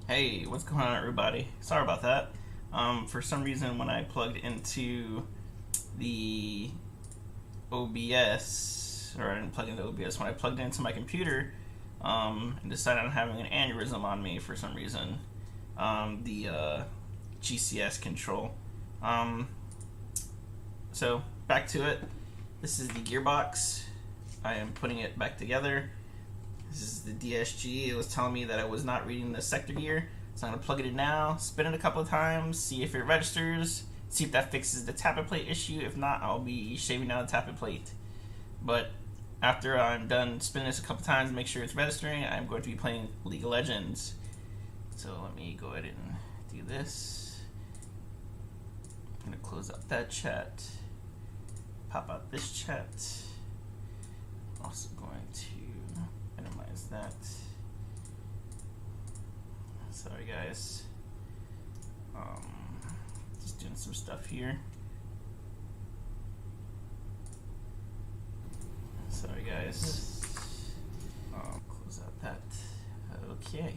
Hey, what's going on, everybody? Sorry about that. For some reason, when I plugged into the OBS, or I didn't plug into OBS, when I plugged into my computer and decided on having an aneurysm on me for some reason, the GCS control. So, back to it. This is the gearbox. I am putting it back together. This is the DSG. It was telling me that I was not reading the sector gear, so I'm going to plug it in now, spin it a couple of times, see if it registers, see if that fixes the tappet plate issue. If not, I'll be shaving down the tappet plate. But after I'm done spinning this a couple of times, make sure it's registering, I'm going to be playing League of Legends. So let me go ahead and do this. I'm going to close out that chat, pop out this chat. I'm also going to minimize that. Sorry guys. Just doing some stuff here. Sorry guys. Close out that. Okay.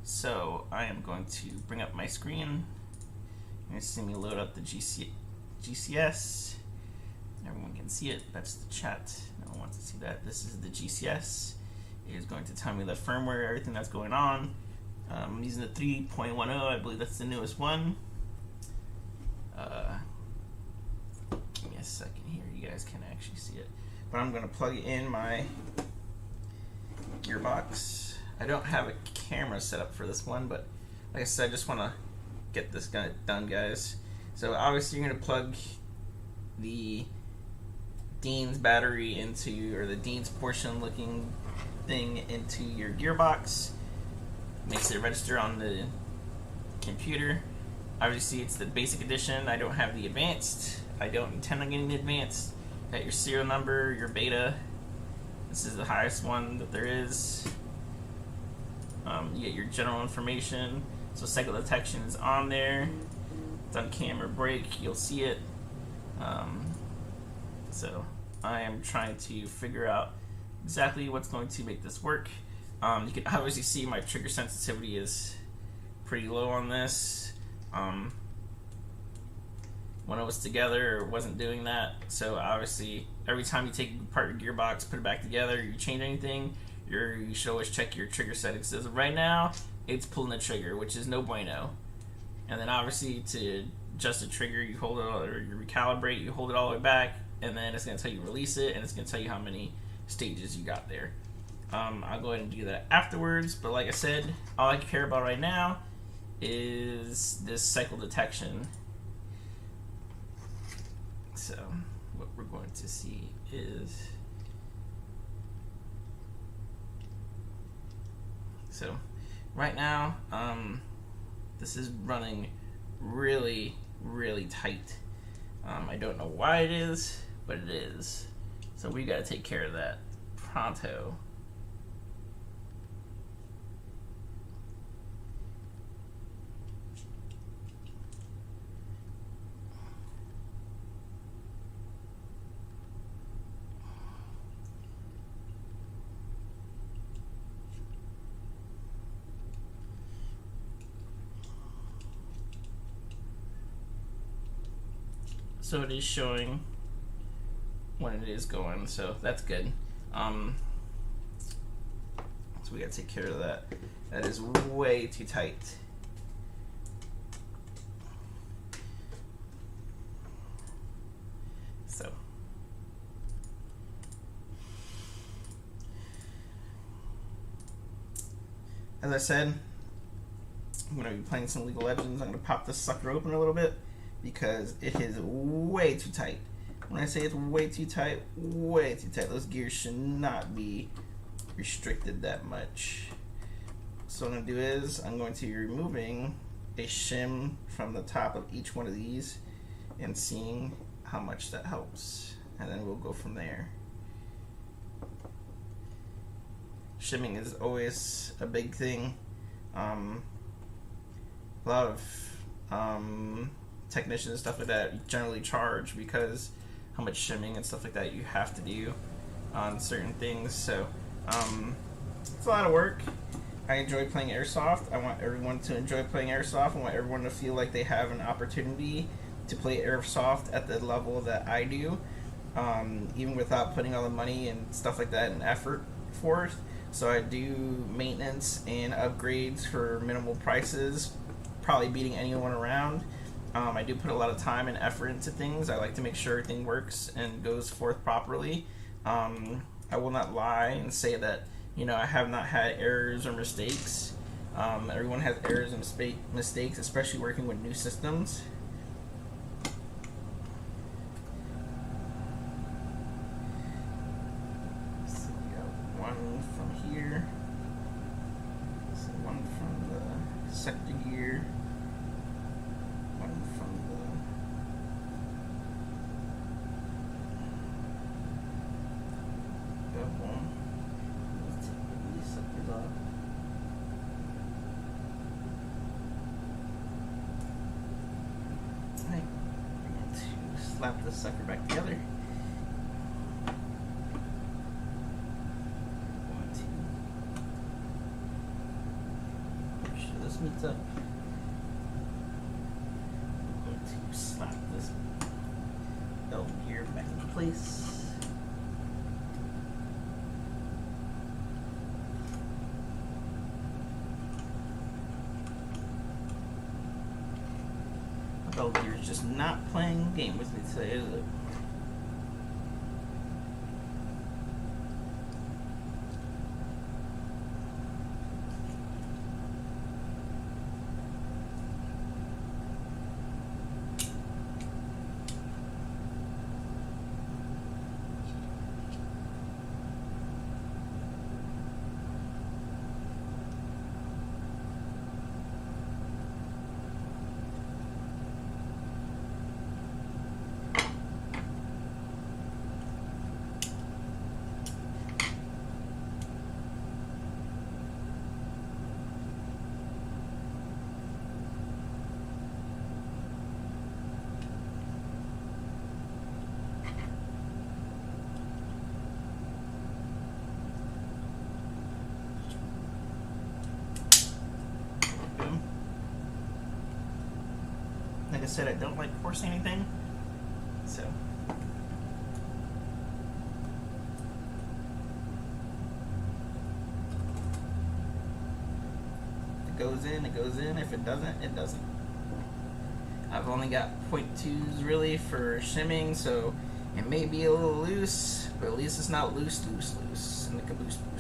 So I am going to bring up my screen. You're going to see me load up the GCS. Everyone can see it. That's the chat. No one wants to see that. This is the GCS. It is going to tell me the firmware, everything that's going on. I'm using the 3.10. I believe that's the newest one. Give me a second here. You guys can actually see it. But I'm going to plug in my gearbox. I don't have a camera set up for this one, but like I said, I just want to get this done, guys. So obviously you're going to plug the Dean's battery into, or the Dean's portion looking thing into your gearbox. Makes it register on the computer. Obviously it's the basic edition. I don't have the advanced. I don't intend on getting the advanced. Got your serial number, your beta. This is the highest one that there is. You get your general information. So cycle detection is on there. It's on camera break. You'll see it. So I am trying to figure out exactly what's going to make this work. You can obviously see my trigger sensitivity is pretty low on this. When it was together, it wasn't doing that. So obviously every time you take apart your gearbox, put it back together, you change anything, you should always check your trigger settings. As of right now, it's pulling the trigger, which is no bueno. And then obviously to adjust the trigger, you hold it, or you recalibrate, you hold it all the way back, and then it's going to tell you release it, and it's going to tell you how many stages you got there. I'll go ahead and do that afterwards, but like I said, all I care about right now is this cycle detection. So what we're going to see is, so right now this is running really tight. I don't know why it is, but it is. So we got to take care of that pronto. So it is showing when it is going, so that's good. So we gotta take care of that. That is way too tight. So as I said, I'm gonna be playing some League of Legends. I'm gonna pop this sucker open a little bit because it is way too tight. When I say it's way too tight, those gears should not be restricted that much. So what I'm going to do is I'm going to be removing a shim from the top of each one of these and seeing how much that helps, and then we'll go from there. Shimming is always a big thing. A lot of technicians and stuff like that generally charge because how much shimming and stuff like that you have to do on certain things. So It's a lot of work. I enjoy playing airsoft. I want everyone to enjoy playing airsoft. I want everyone to feel like they have an opportunity to play airsoft at the level that I do, even without putting all the money and stuff like that and effort for it. So I do maintenance and upgrades for minimal prices, probably beating anyone around. I do put a lot of time and effort into things. I like to make sure everything works and goes forth properly. I will not lie and say that, you know, I have not had errors or mistakes. Everyone has errors and mistakes, especially working with new systems. So we got one from here. So one from the sector gear. One from the one. Let's take these suckers off. Alright, we're going to slap this sucker back together. Make sure this meets up. I'm going to slap this belt gear back into place. Belt gear is just not playing the game with me today, is it? Like I said, I don't like forcing anything, so if it goes in, it goes in. If it doesn't, it doesn't. I've only got 0.2s really for shimming, so it may be a little loose, but at least it's not loose, and the caboose, boost.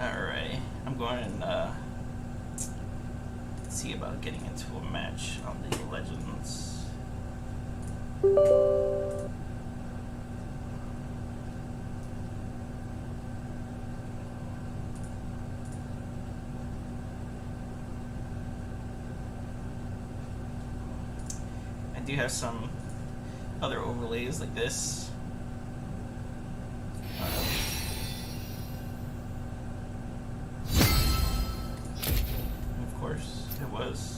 Alright, I'm going to see about getting into a match on the Legends. I do have some other overlays like this. Of course, it was.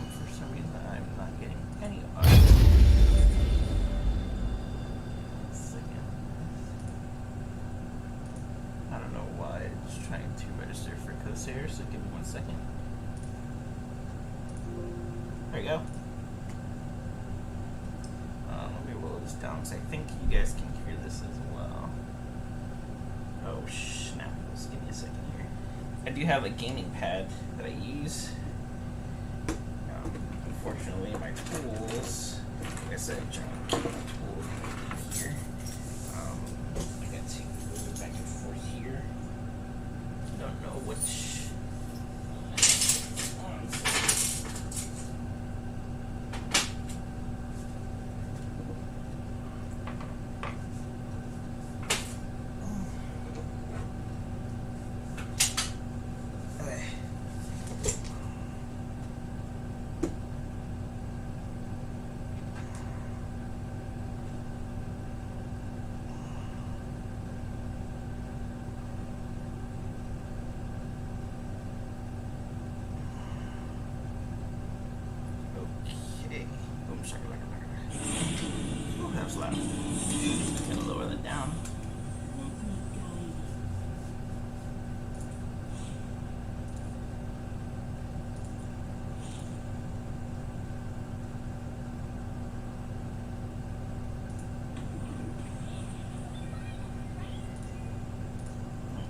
For some reason, I'm not getting any audio. I don't know why it's trying to register for Corsair, so give me 1 second. There you go. Let me roll this down because I think you guys can hear this as well. Oh snap, just give me a second here. I do have a gaming pad that I use. Unfortunately, my tools, like I said, I'm trying to keep my tools here. I got to move back and forth here. Don't know which ones. sorry. Oh, that was loud. Gonna lower that down.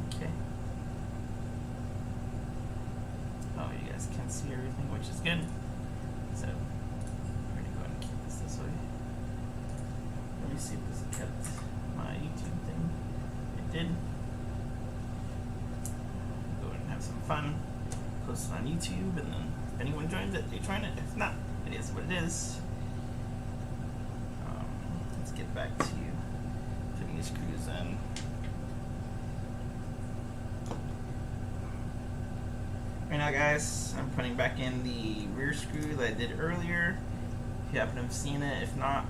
Okay. Oh, you guys can see everything, which is good. So, we're gonna go ahead and keep this way. Let me see if this kept my YouTube thing. It did. Go ahead and have some fun. Post it on YouTube, and then if anyone joins it, they join it. If not, it is what it is. Let's get back to putting these screws in. Right now, guys, I'm putting back in the rear screw that I did earlier. If you happen to have seen it, if not,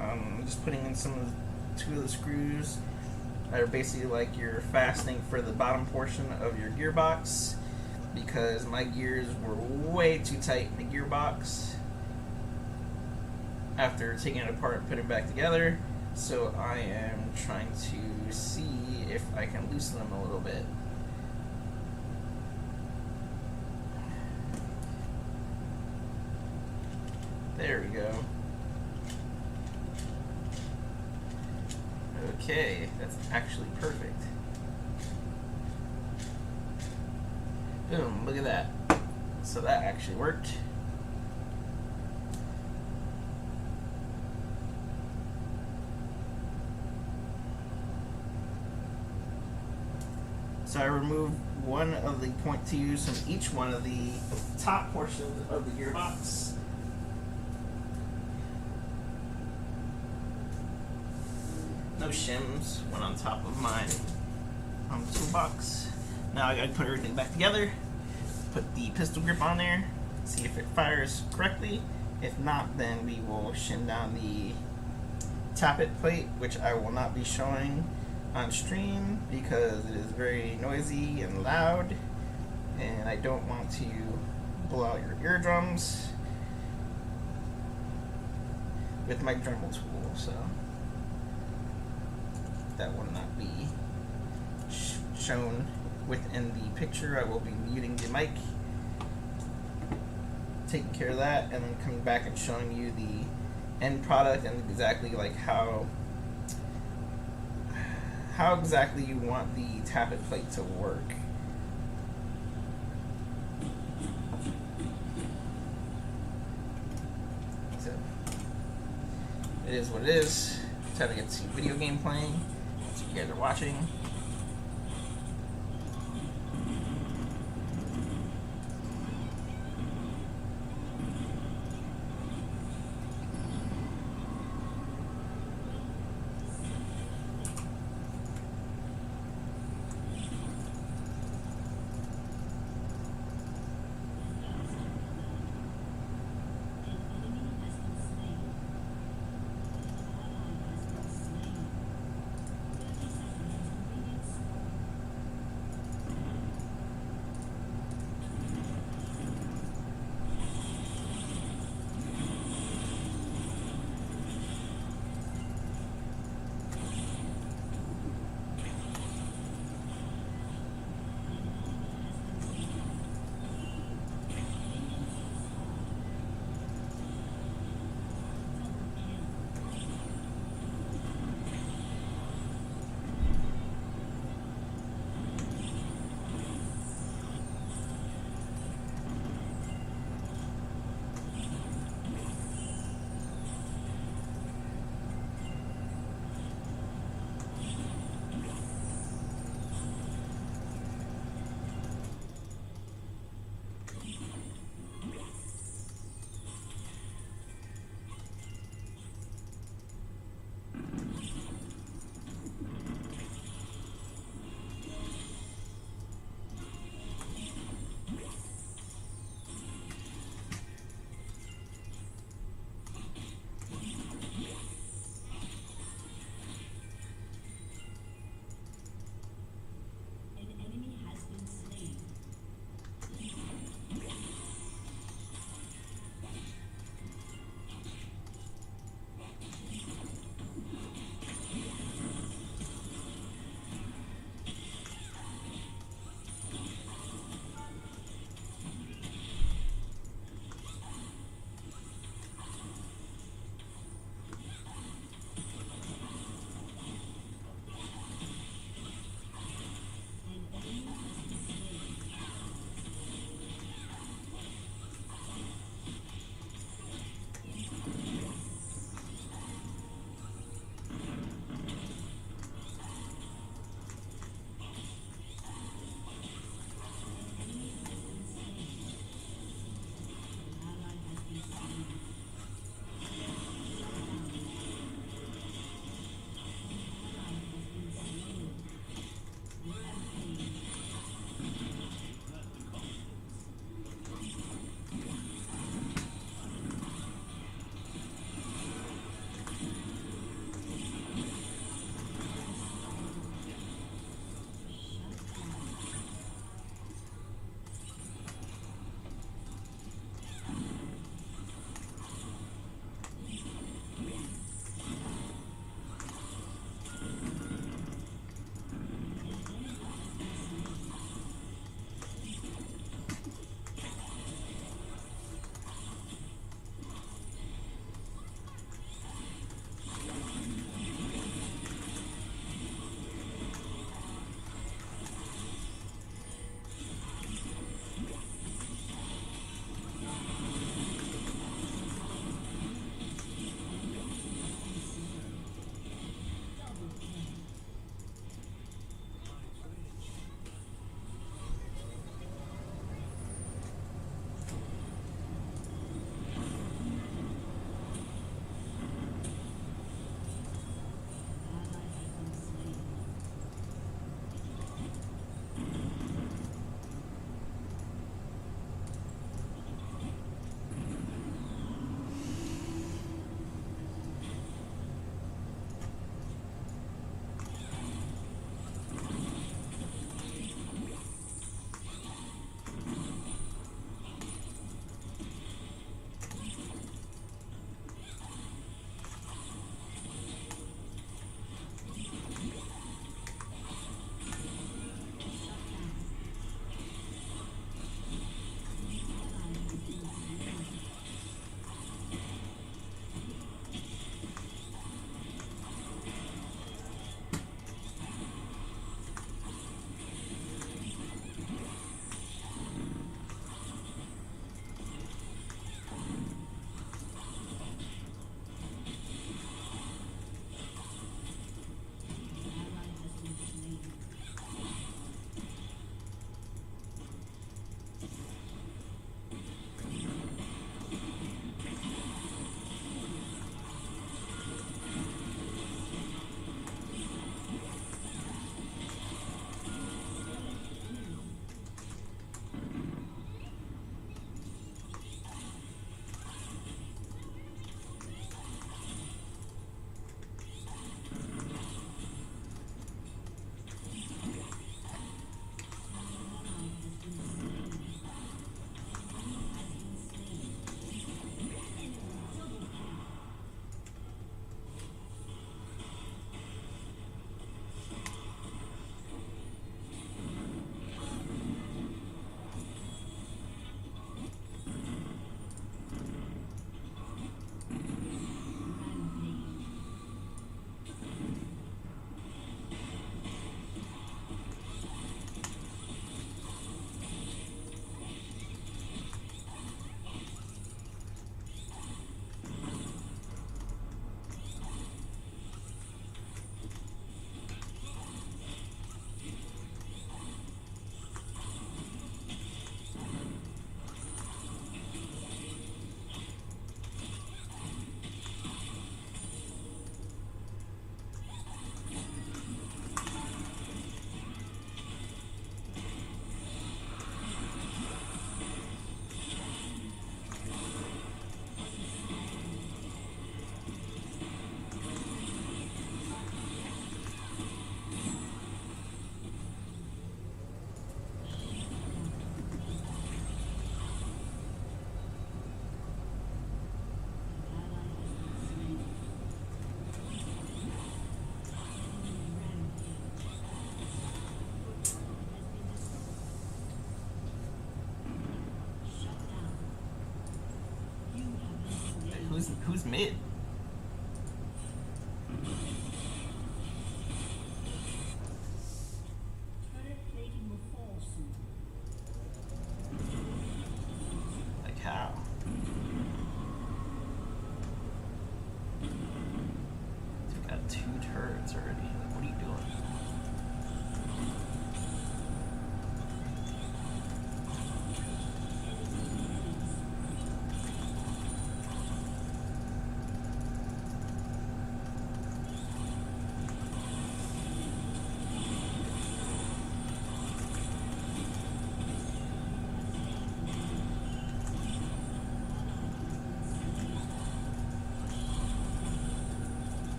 I'm just putting in two of the screws that are basically like your fastening for the bottom portion of your gearbox, because my gears were way too tight in the gearbox after taking it apart and putting it back together. So I am trying to see if I can loosen them a little bit. There we go. Okay, that's actually perfect. Boom, look at that. So that actually worked. So I removed one of the .2s from each one of the top portions of the gearbox. No shims went on top of my toolbox. Now I gotta put everything back together, put the pistol grip on there, see if it fires correctly. If not, then we will shim down the tappet plate, which I will not be showing on stream because it is very noisy and loud, and I don't want to blow out your eardrums with my Dremel tool, so that will not be shown within the picture. I will be muting the mic, taking care of that, and then coming back and showing you the end product and exactly like how exactly you want the tappet plate to work. So it is what it is. Trying to get to video game playing. That's what you guys are watching. Who's mid? Like how? We've got 2 turrets already. Like, what are you doing?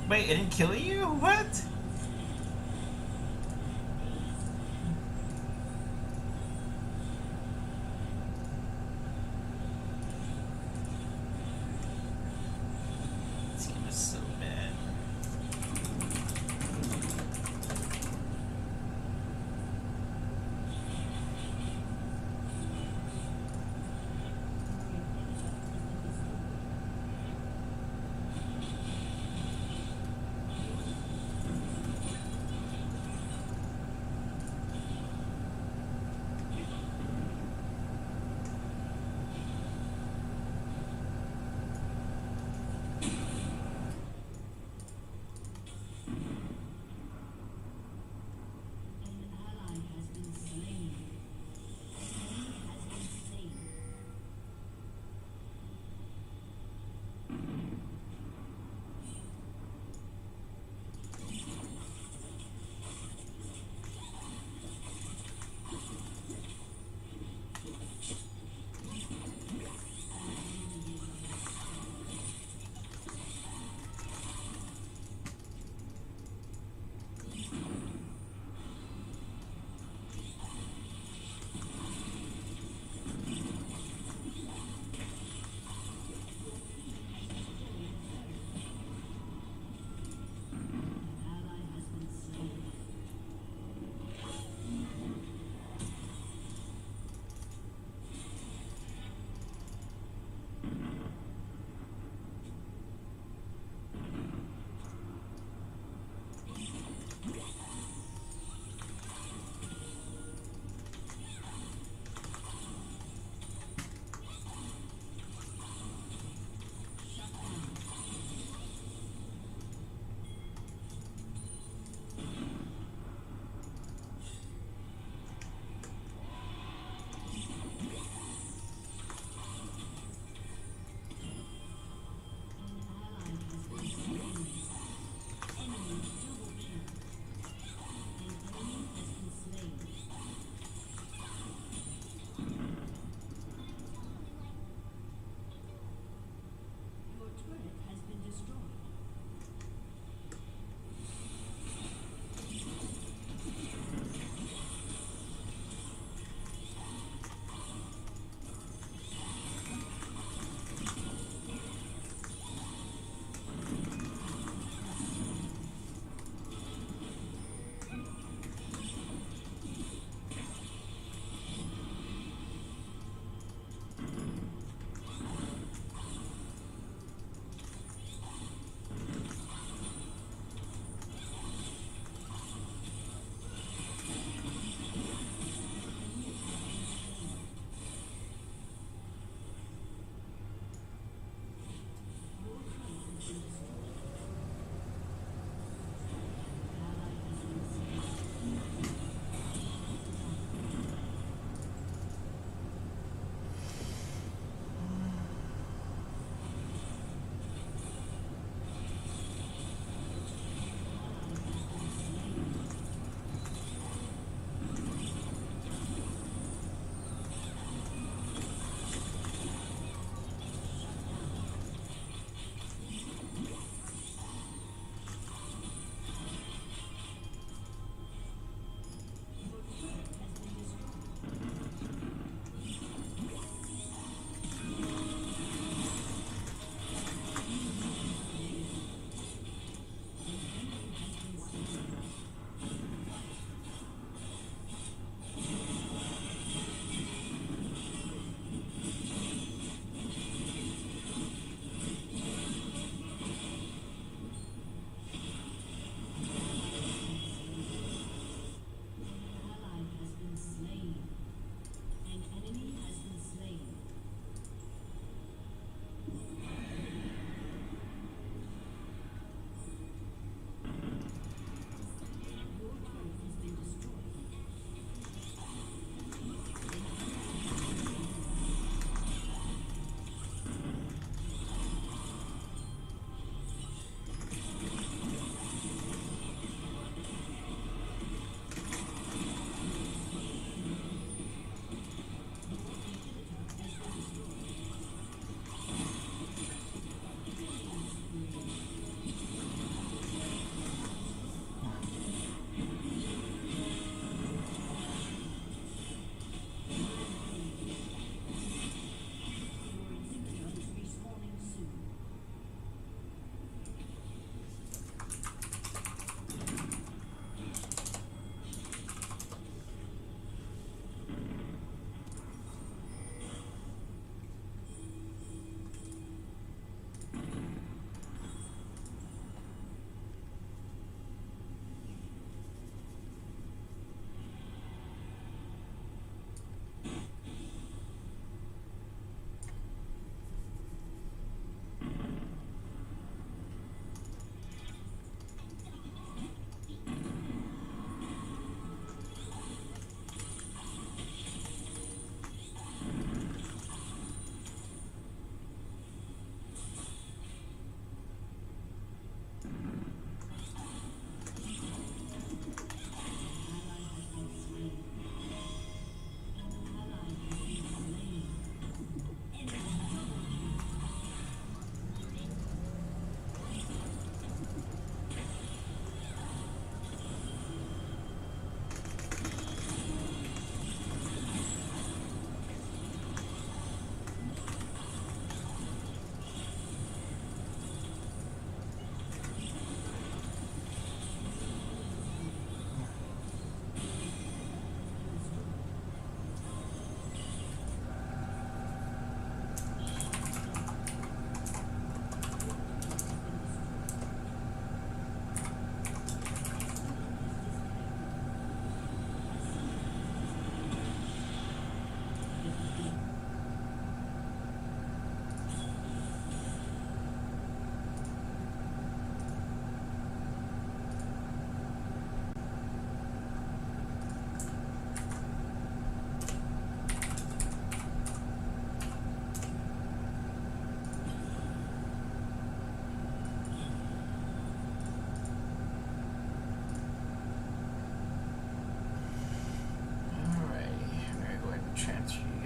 Wait, it didn't kill you? What? This game is so bad.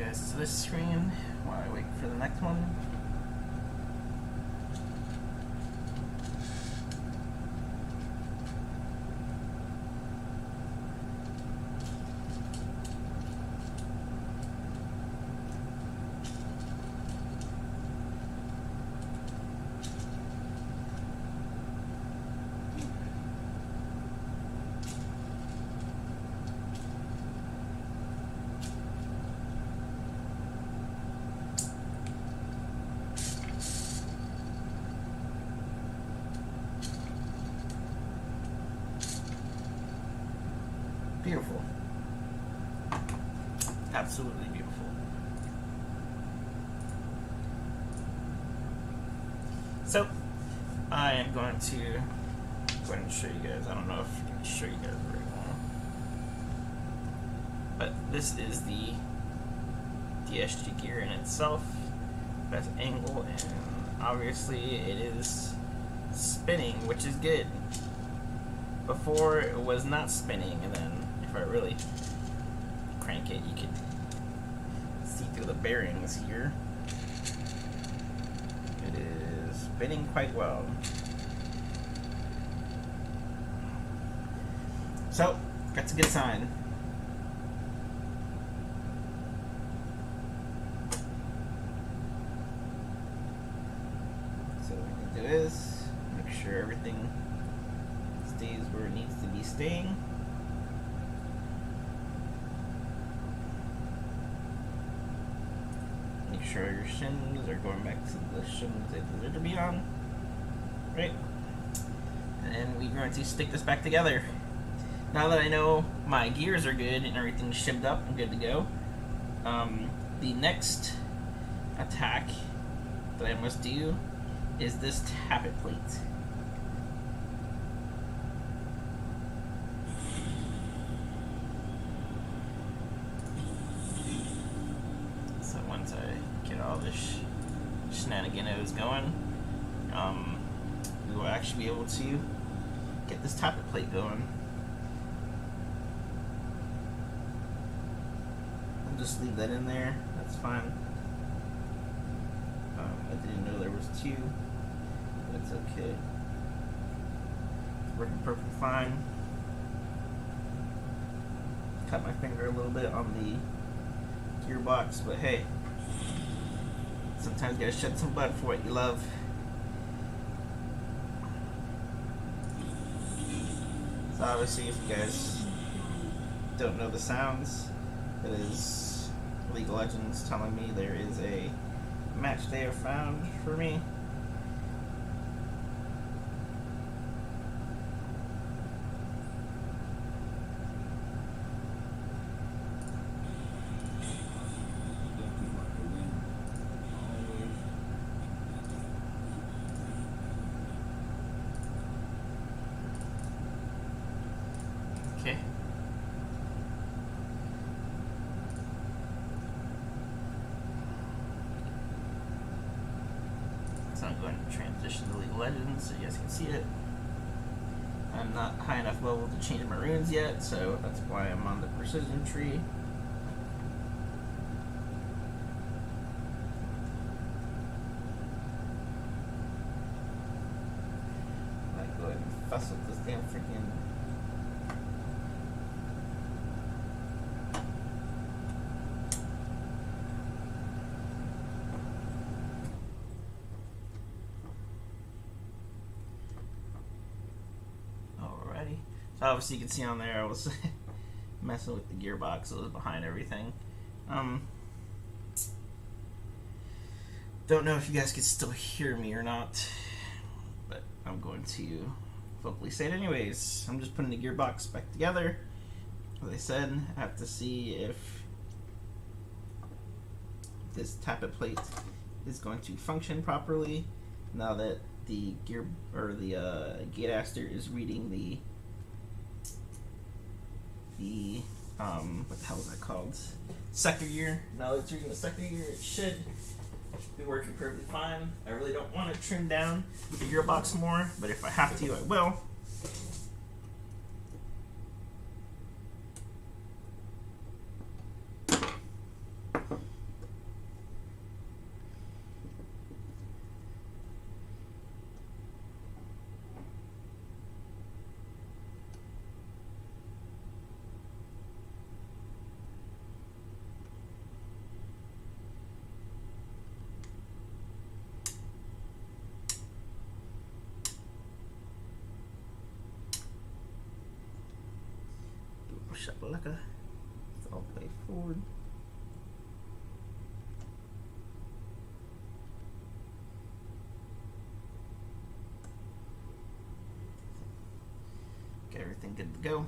guys to this screen while I wait for the next one. Beautiful. Absolutely beautiful. So, I am going to go ahead and show you guys. I don't know if I can show you guys very well. But this is the DSG gear in itself. Best angle, and obviously it is spinning, which is good. Before it was not spinning, and then if I really crank it, you can see through the bearings here. It is spinning quite well. So, that's a good sign. So what we can do is make sure everything stays where it needs to be staying. Make sure your shims are going back to the shims they deserve to be on. Right? And then we're going to stick this back together. Now that I know my gears are good and everything's shimmed up and good to go, the next attack that I must do is this tappet plate. So once I get all this shenanigans going, we will actually be able to get this tappet plate going. I'll just leave that in there, that's fine. I didn't know there was two, but it's okay. It's working perfectly fine. Cut my finger a little bit on the gearbox, but hey, sometimes you gotta shed some blood for what you love. So obviously, if you guys don't know the sounds, it is League of Legends telling me there is a match they have found for me. Okay. So I'm going to transition to League of Legends so you guys can see it. I'm not high enough level to change my runes yet, so that's why I'm on the precision tree. I might go ahead and fuss with this damn freaking. So obviously you can see on there I was messing with the gearbox, it was behind everything. Don't know if you guys can still hear me or not, but I'm going to vocally say it anyways. I'm just putting the gearbox back together. As I said, I have to see if this tappet plate is going to function properly now that the gear or the gate aster is reading the what the hell is that called? Sector gear. Now that it's reading the sector gear, it should be working perfectly fine. I really don't want to trim down the gearbox more, but if I have to, I will. shakalaka. It's all the way forward. Get everything good to go.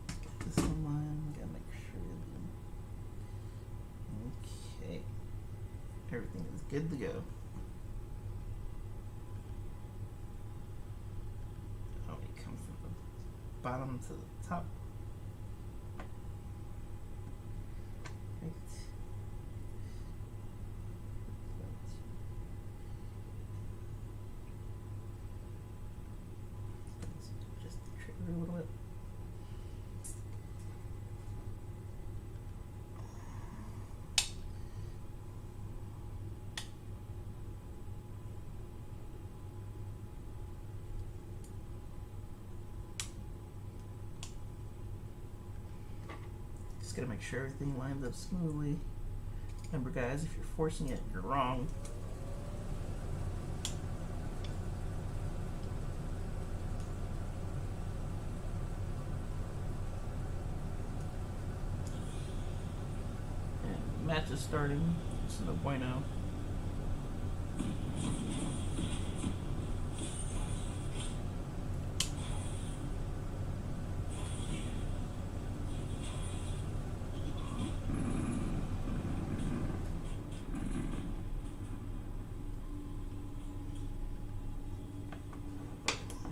Get this one line. Gotta make sure. Okay. Everything is good to go. Oh, we come from the bottom to the top. Right. Just the trigger a little bit. Just gotta make sure everything lines up smoothly. Remember, guys, if you're forcing it, you're wrong. And the match is starting. It's no bueno.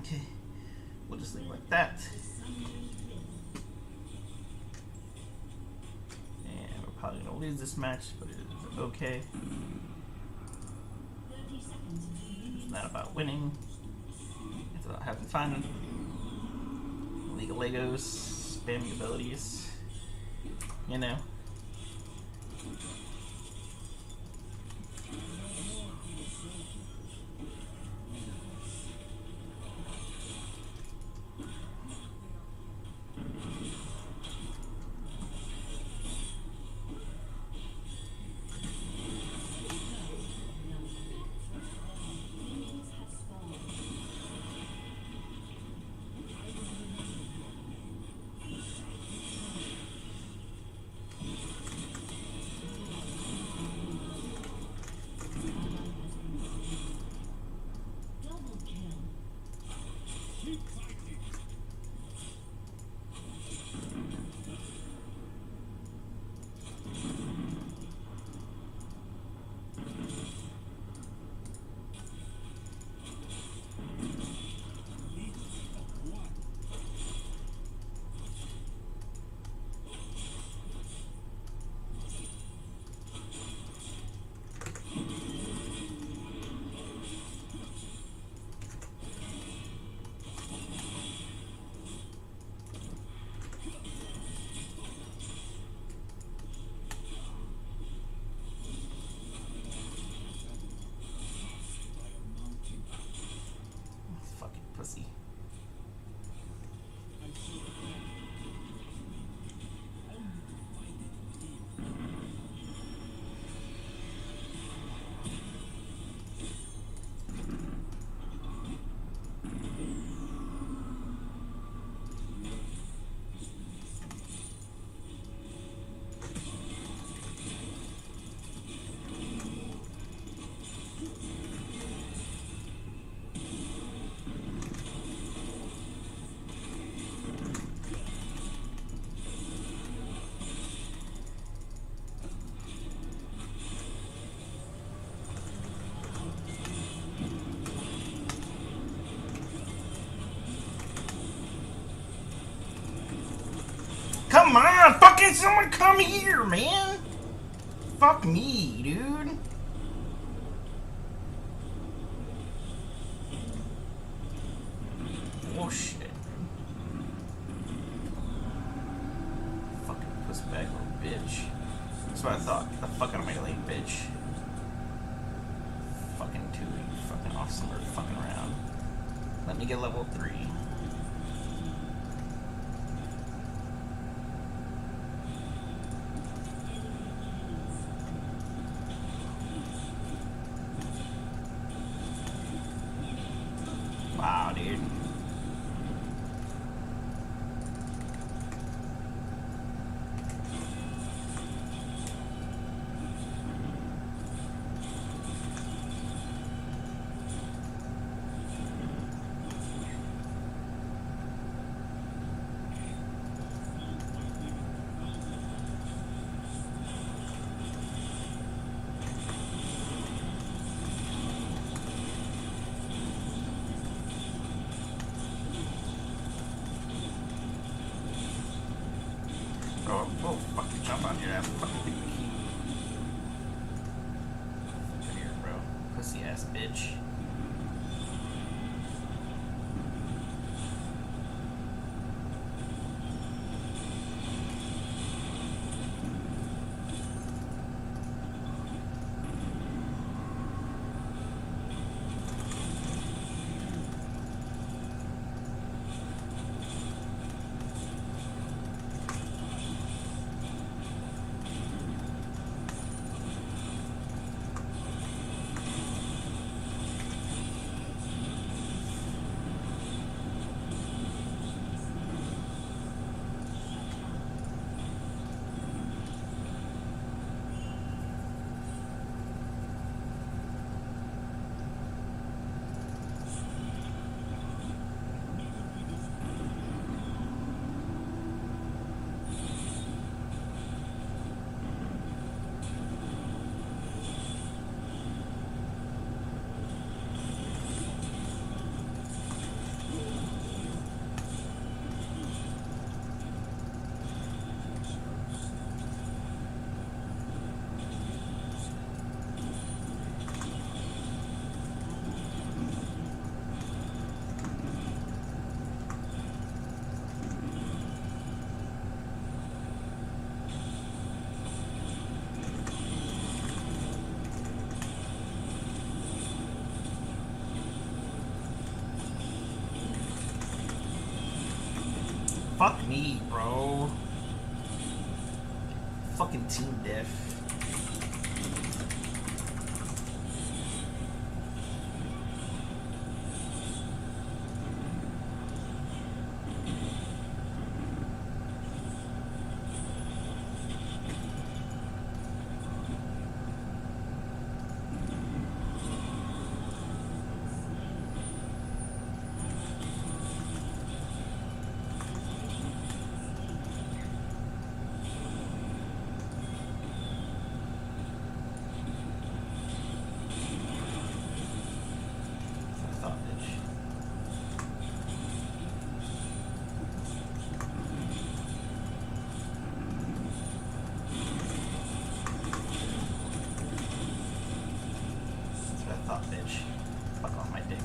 Okay, we'll just leave it like that. And we're probably gonna lose this match, but it is okay. It's not about winning. It's about having fun. League of Legos, spamming abilities. You know. Pussy. Come on, fucking someone come here, man. Fuck me, dude. Oh shit. Fucking pussbag little bitch. That's what I thought. The fuck out of my lane, bitch. Fucking two, you fucking awesome or fucking around. Let me get level 3. Wow, dude. Fuck me, bro. Fucking team diff. Bitch. Fuck off my dick.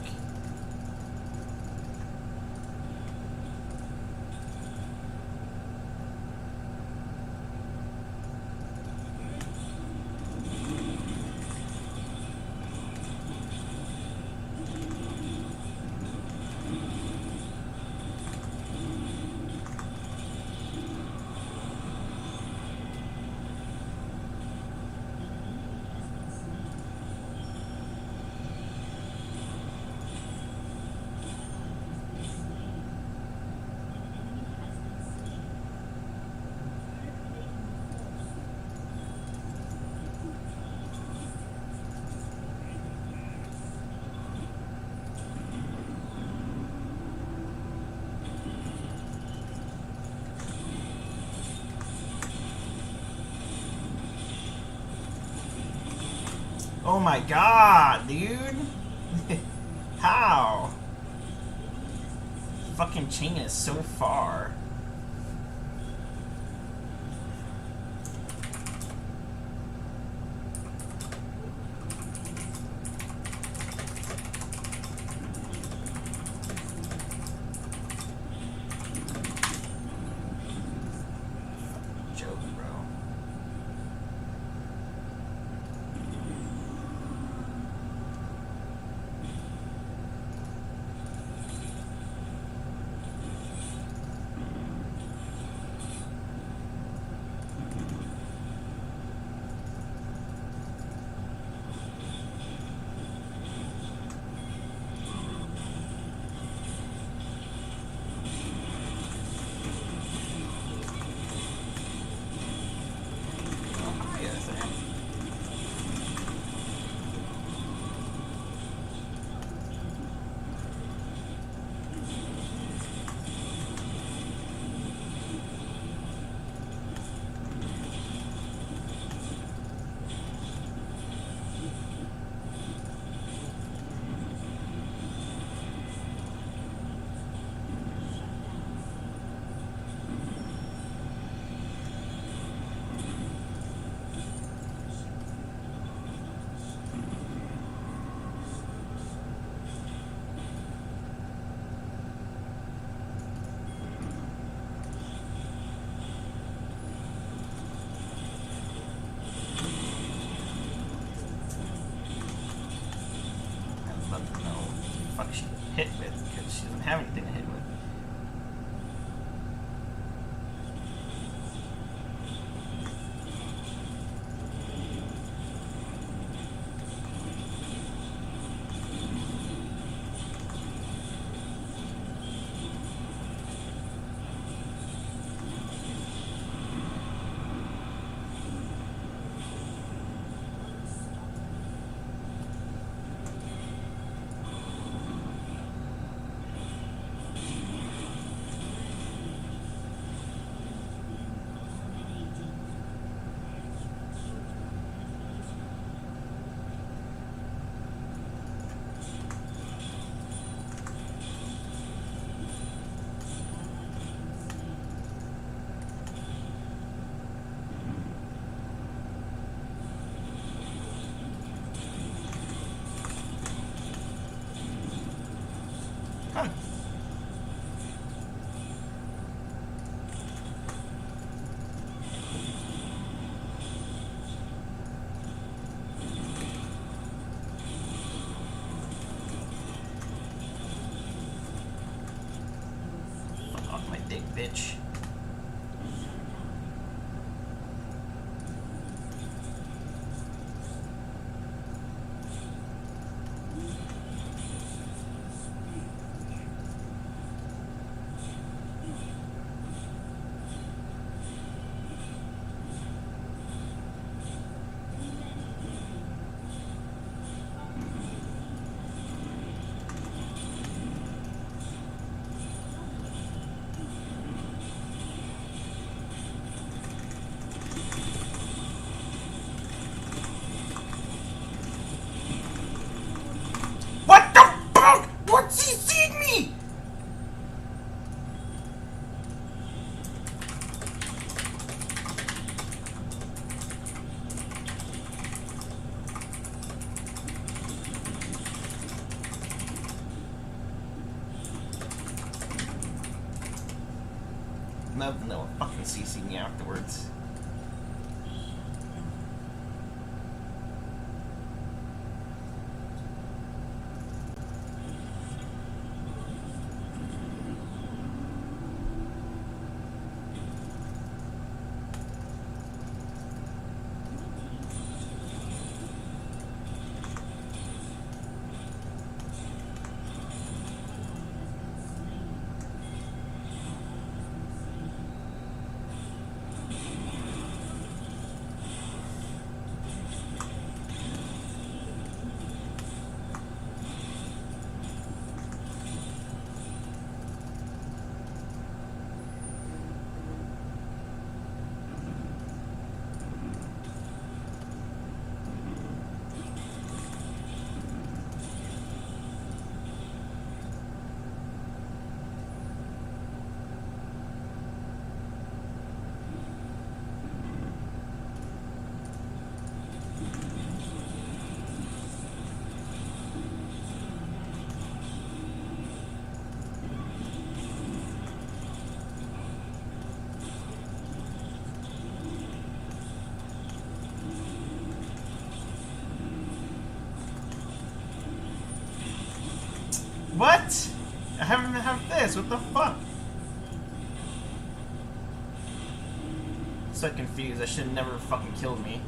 Oh my god, dude! How? Fucking chain is so far. Joke, bro. Fuck she hit with, because she doesn't have anything to hit with. Huh. Fuck off my dick. dick, bitch. What the fuck? What's he seeing me? Nothing that will fucking CC me afterwards. What? I haven't have this. What the fuck? So confused. I should have never fucking killed me.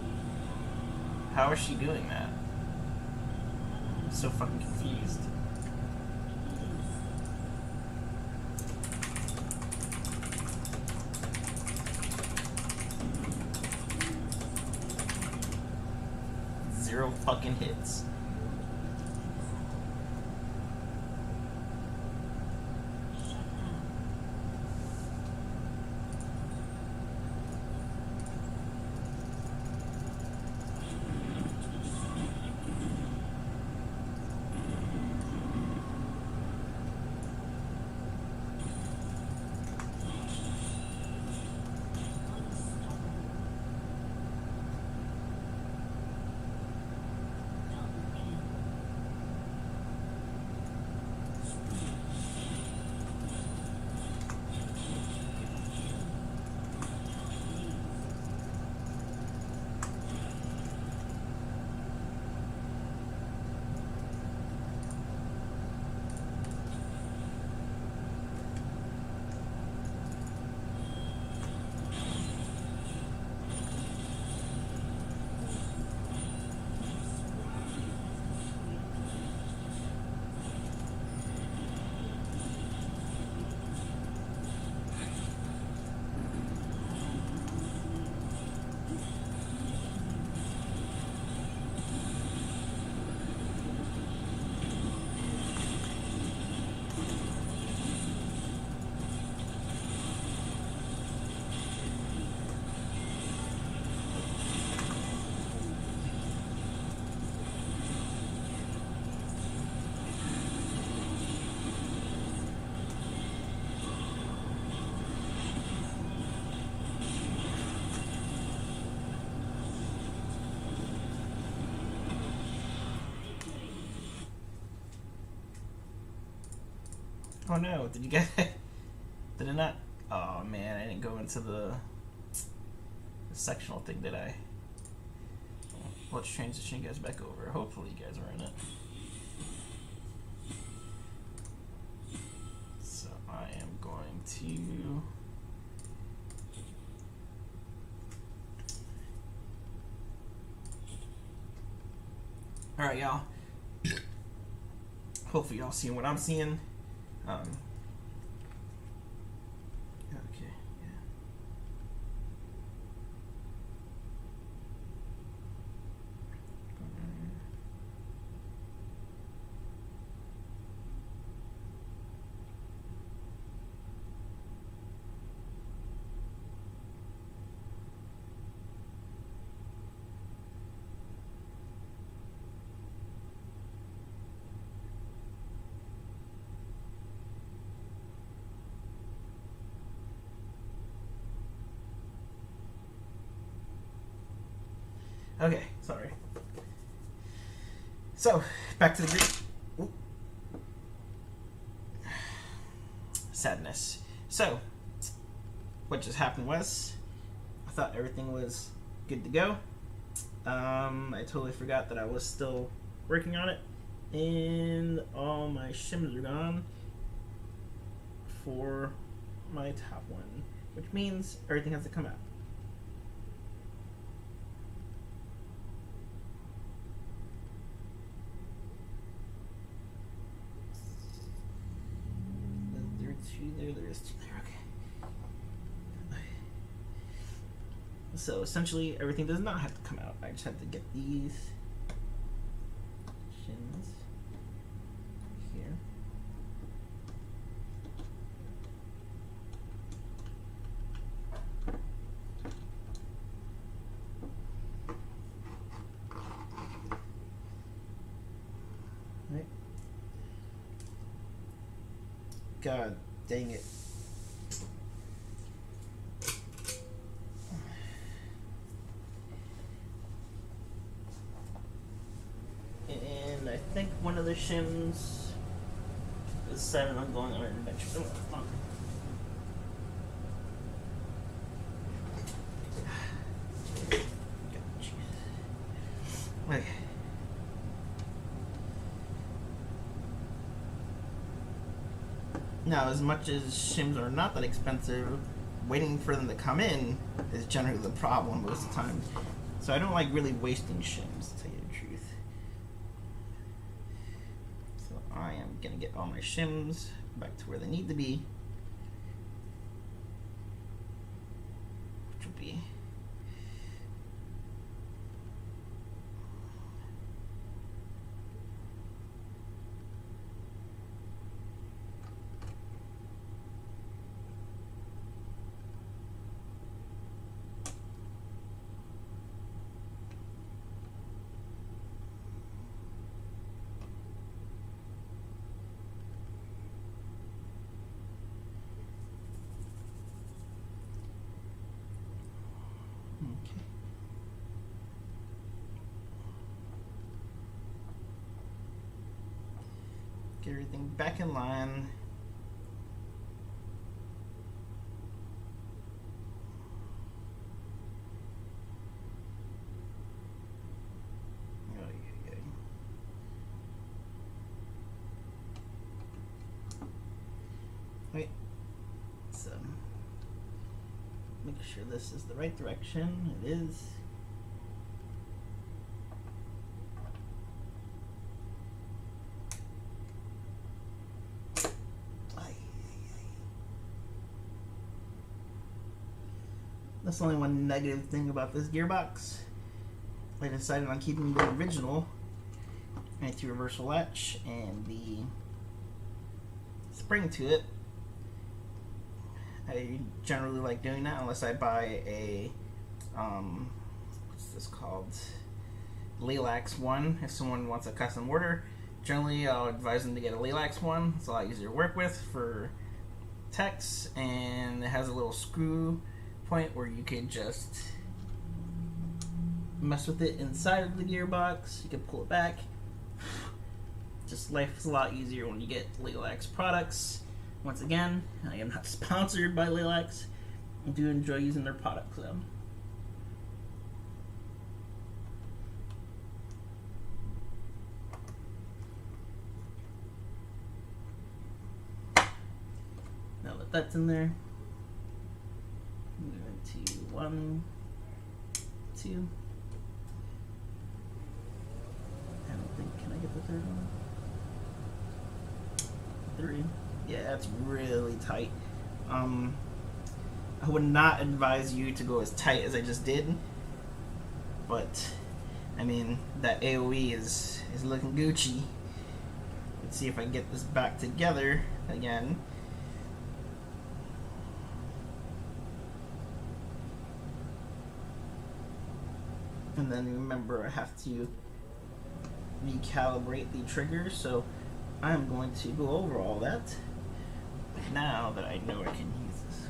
How is she doing that? I'm so fucking confused. Zero fucking hits. Oh no, did you get it? Did it not? Oh man, I didn't go into the sectional thing, did I? Let's transition you guys back over. Hopefully you guys are in it. So I am going to Alright, y'all. Hopefully y'all seeing what I'm seeing. Okay, yeah. Okay, sorry. So, back to the group. Sadness. So, what just happened was, I thought everything was good to go. I totally forgot that I was still working on it, and all my shims are gone for my top one, which means everything has to come out. There is two there, okay. So essentially everything does not have to come out. I just have to get these shims here. Right. God dang it. And I think one of the shims decided on going on an adventure. Okay. Now, as much as shims are not that expensive, waiting for them to come in is generally the problem most of the time. So I don't like really wasting shims, to tell you the truth. So I am going to get all my shims back to where they need to be. Which will be... Get everything back in line. Wait. So make sure this is the right direction. It is. That's only one negative thing about this gearbox. I decided on keeping the original 92 reversal latch and the spring to it. I generally like doing that unless I buy a what's this called? Lilacs one. If someone wants a custom order, generally I'll advise them to get a Lilacs one. It's a lot easier to work with for techs, and it has a little screw point where you can just mess with it inside of the gearbox. You can pull it back. Just life is a lot easier when you get Lilacs products. Once again, I am not sponsored by Lilacs. I do enjoy using their products though. Now that that's in there, move into 1, 2, and third one? 3. Yeah, that's really tight. I would not advise you to go as tight as I just did, but I mean that AOE is looking Gucci. Let's see if I can get this back together again. And then remember, I have to recalibrate the trigger, so I'm going to go over all that now that I know I can use this.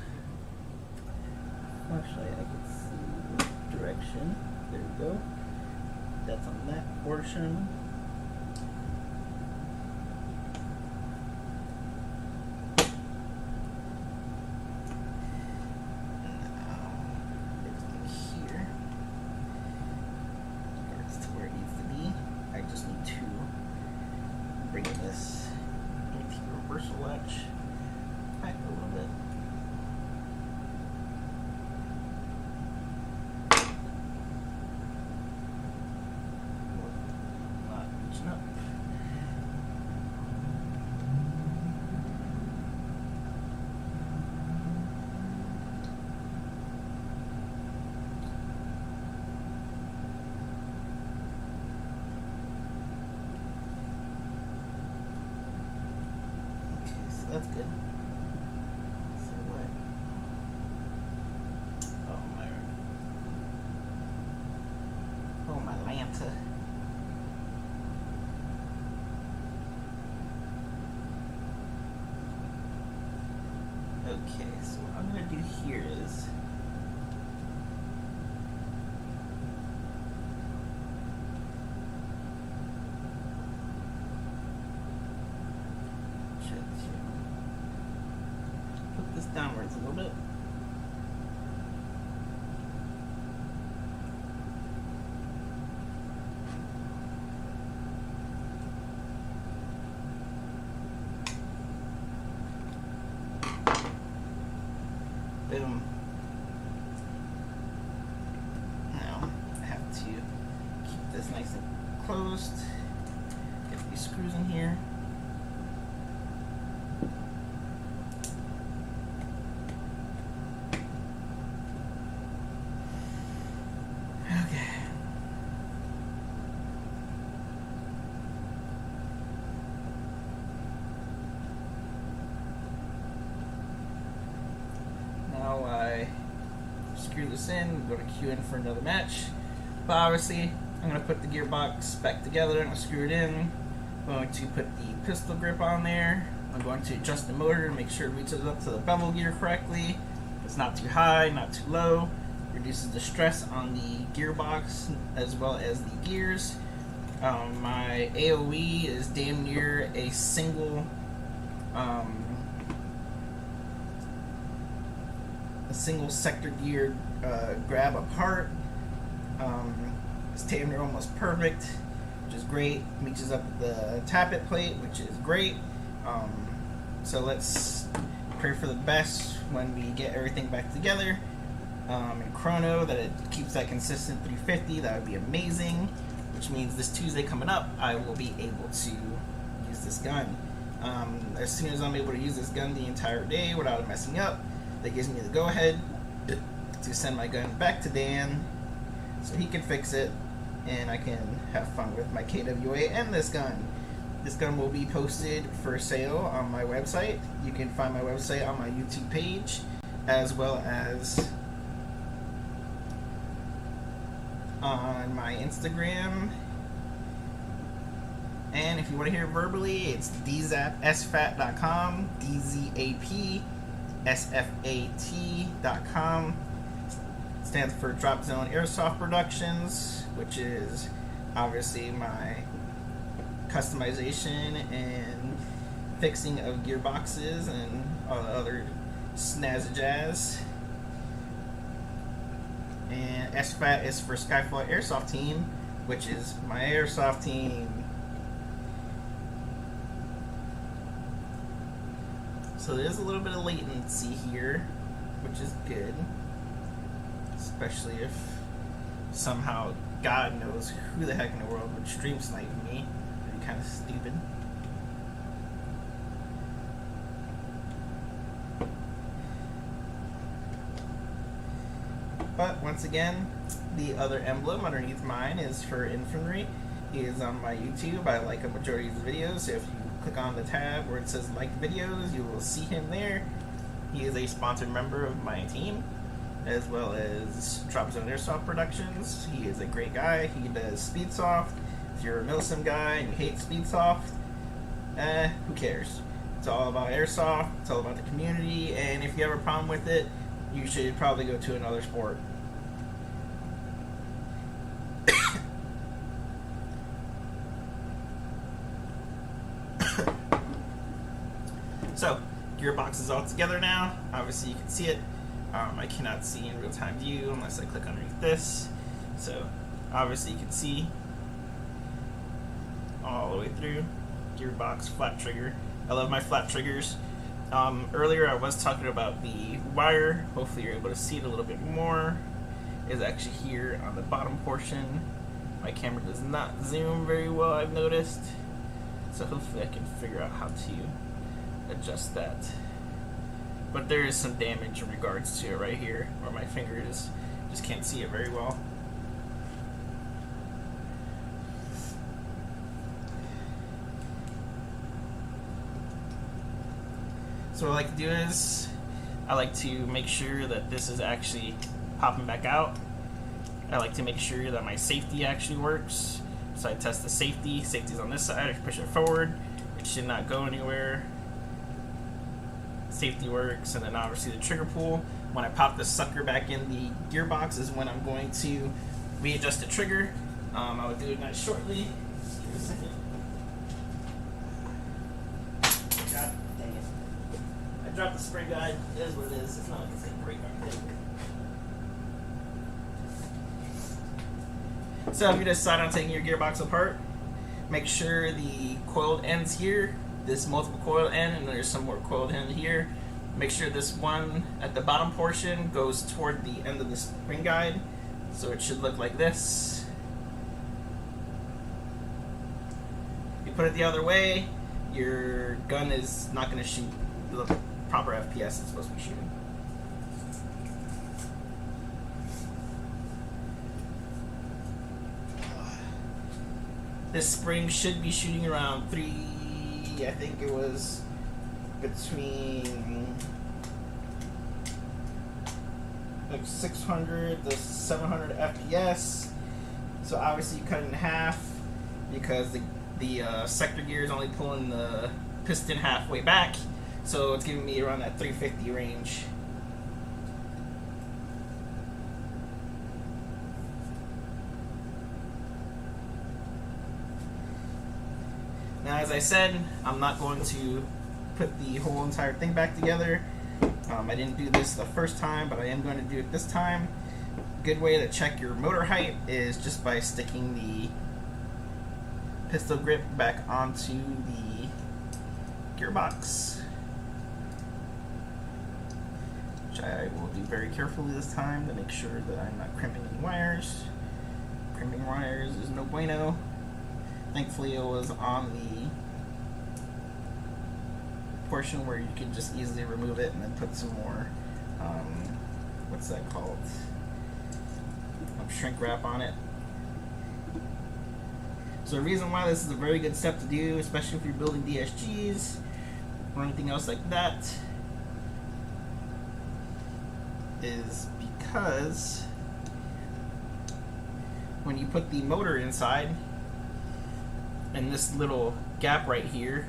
Flashlight, I can see the direction. There we go. That's on that portion. This anti-reversal latch back a little bit. Not reaching up. That's good. So what? Oh my Lanta. Okay, so what I'm gonna do here is this downwards a little bit. Boom. Now I have to keep this nice and closed. Get these screws in here. Now I screw this in, go to queue in for another match. But obviously, I'm going to put the gearbox back together. I'm going to screw it in. I'm going to put the pistol grip on there. I'm going to adjust the motor to make sure it reaches up to the bevel gear correctly. It's not too high, not too low. Reduces the stress on the gearbox as well as the gears. My AOE is damn near a single sector gear grab apart. It's damn near almost perfect, which is great. Mixes up the tappet plate, which is great. So let's pray for the best when we get everything back together. In chrono, that it keeps that consistent 350. That would be amazing. Which means this Tuesday coming up, I will be able to use this gun. As soon as I'm able to use this gun the entire day without it messing up, that gives me the go-ahead to send my gun back to Dan so he can fix it and I can have fun with my KWA and this gun. This gun will be posted for sale on my website. You can find my website on my YouTube page as well as on my Instagram. And if you want to hear it verbally, it's dzapsfat.com, dzapsfat.com. Stands for Drop Zone Airsoft Productions, which is obviously my customization and fixing of gearboxes and other snazzy jazz. And SFAT is for Skyfall Airsoft Team, which is my airsoft team. So there's a little bit of latency here, which is good. Especially if somehow God knows who the heck in the world would stream snipe me, kind of stupid. But once again, the other emblem underneath mine is for infantry. He is on my YouTube. I like a majority of the videos, so if you click on the tab where it says like videos, you will see him there. He is a sponsored member of my team, as well as Drop Zone Airsoft Productions. He is a great guy. He does Speedsoft. If you're a Milsim guy and you hate Speedsoft, who cares? It's all about airsoft. It's all about the community, and if you have a problem with it, you should probably go to another sport. So, gearbox is all together now. Obviously, you can see it. I cannot see in real-time view unless I click underneath this. So, obviously, you can see all the way through. Gearbox, flat trigger. I love my flat triggers. Earlier, I was talking about the wire. Hopefully, you're able to see it a little bit more. It's actually here on the bottom portion. My camera does not zoom very well, I've noticed. So, hopefully, I can figure out how to adjust that. But there is some damage in regards to it right here, where my fingers just can't see it very well. So what I like to do is, I like to make sure that this is actually popping back out. I like to make sure that my safety actually works. So I test the safety. Safety's on this side. I push it forward. It should not go anywhere. Safety works, and then obviously the trigger pull. When I pop this sucker back in the gearbox is when I'm going to readjust the trigger. I will do that shortly. Just give me a second. God dang it. I dropped the spring guide. It is what it is. It's not like it's a break or anything. So if you decide on taking your gearbox apart, make sure the coiled ends here, this multiple coil end, and there's some more coiled end here. Make sure this one at the bottom portion goes toward the end of the spring guide, so it should look like this. If you put it the other way, your gun is not going to shoot the proper FPS it's supposed to be shooting. This spring should be shooting around 3, I think it was between like 600 to 700 FPS. So obviously you cut it in half because the sector gear is only pulling the piston halfway back. So it's giving me around that 350 range. Now, as I said, I'm not going to put the whole entire thing back together. I didn't do this the first time, but I am going to do it this time. A good way to check your motor height is just by sticking the pistol grip back onto the gearbox, which I will do very carefully this time to make sure that I'm not crimping any wires. Crimping wires is no bueno. Thankfully, it was on the portion where you could just easily remove it and then put some more, what's that called? Shrink wrap on it. So the reason why this is a very good step to do, especially if you're building DSGs or anything else like that, is because when you put the motor inside, in this little gap right here,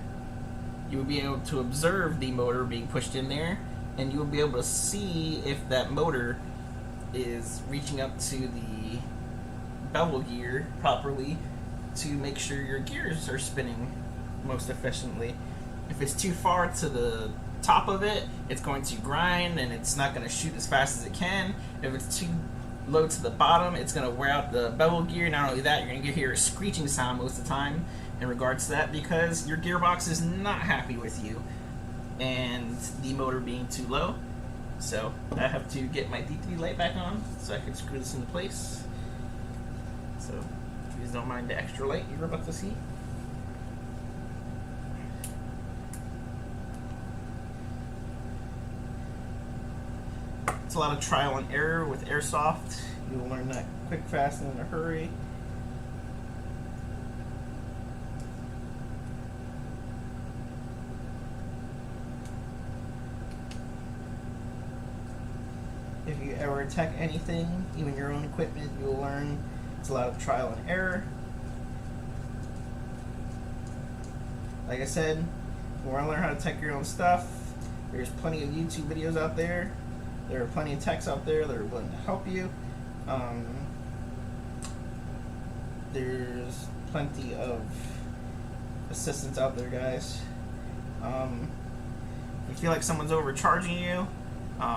you will be able to observe the motor being pushed in there, and you will be able to see if that motor is reaching up to the bevel gear properly to make sure your gears are spinning most efficiently. If it's too far to the top of it, it's going to grind and it's not going to shoot as fast as it can. If it's too low to the bottom, it's going to wear out the bevel gear. Not only that, you're going to hear a screeching sound most of the time in regards to that because your gearbox is not happy with you and the motor being too low. So I have to get my D3 light back on so I can screw this into place. So please don't mind the extra light you're about to see. It's a lot of trial and error with Airsoft. You will learn that quick, fast, and in a hurry. If you ever attack anything, even your own equipment, you will learn it's a lot of trial and error. Like I said, if you want to learn how to tech your own stuff, there's plenty of YouTube videos out there. There are plenty of techs out there that are willing to help you. There's plenty of assistance out there, guys. If you feel like someone's overcharging you,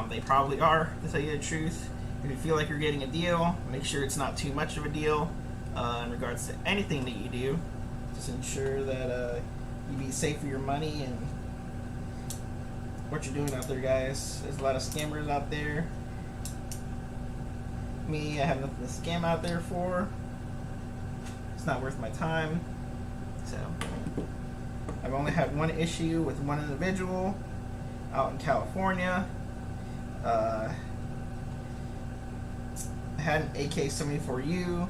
they probably are, to tell you the truth. If you feel like you're getting a deal, make sure it's not too much of a deal in regards to anything that you do. Just ensure that you be safe for your money and what you're doing out there, guys. There's a lot of scammers out there. Me, I have nothing to scam out there for. It's not worth my time. So I've only had one issue with one individual out in California. I had an AK-74U,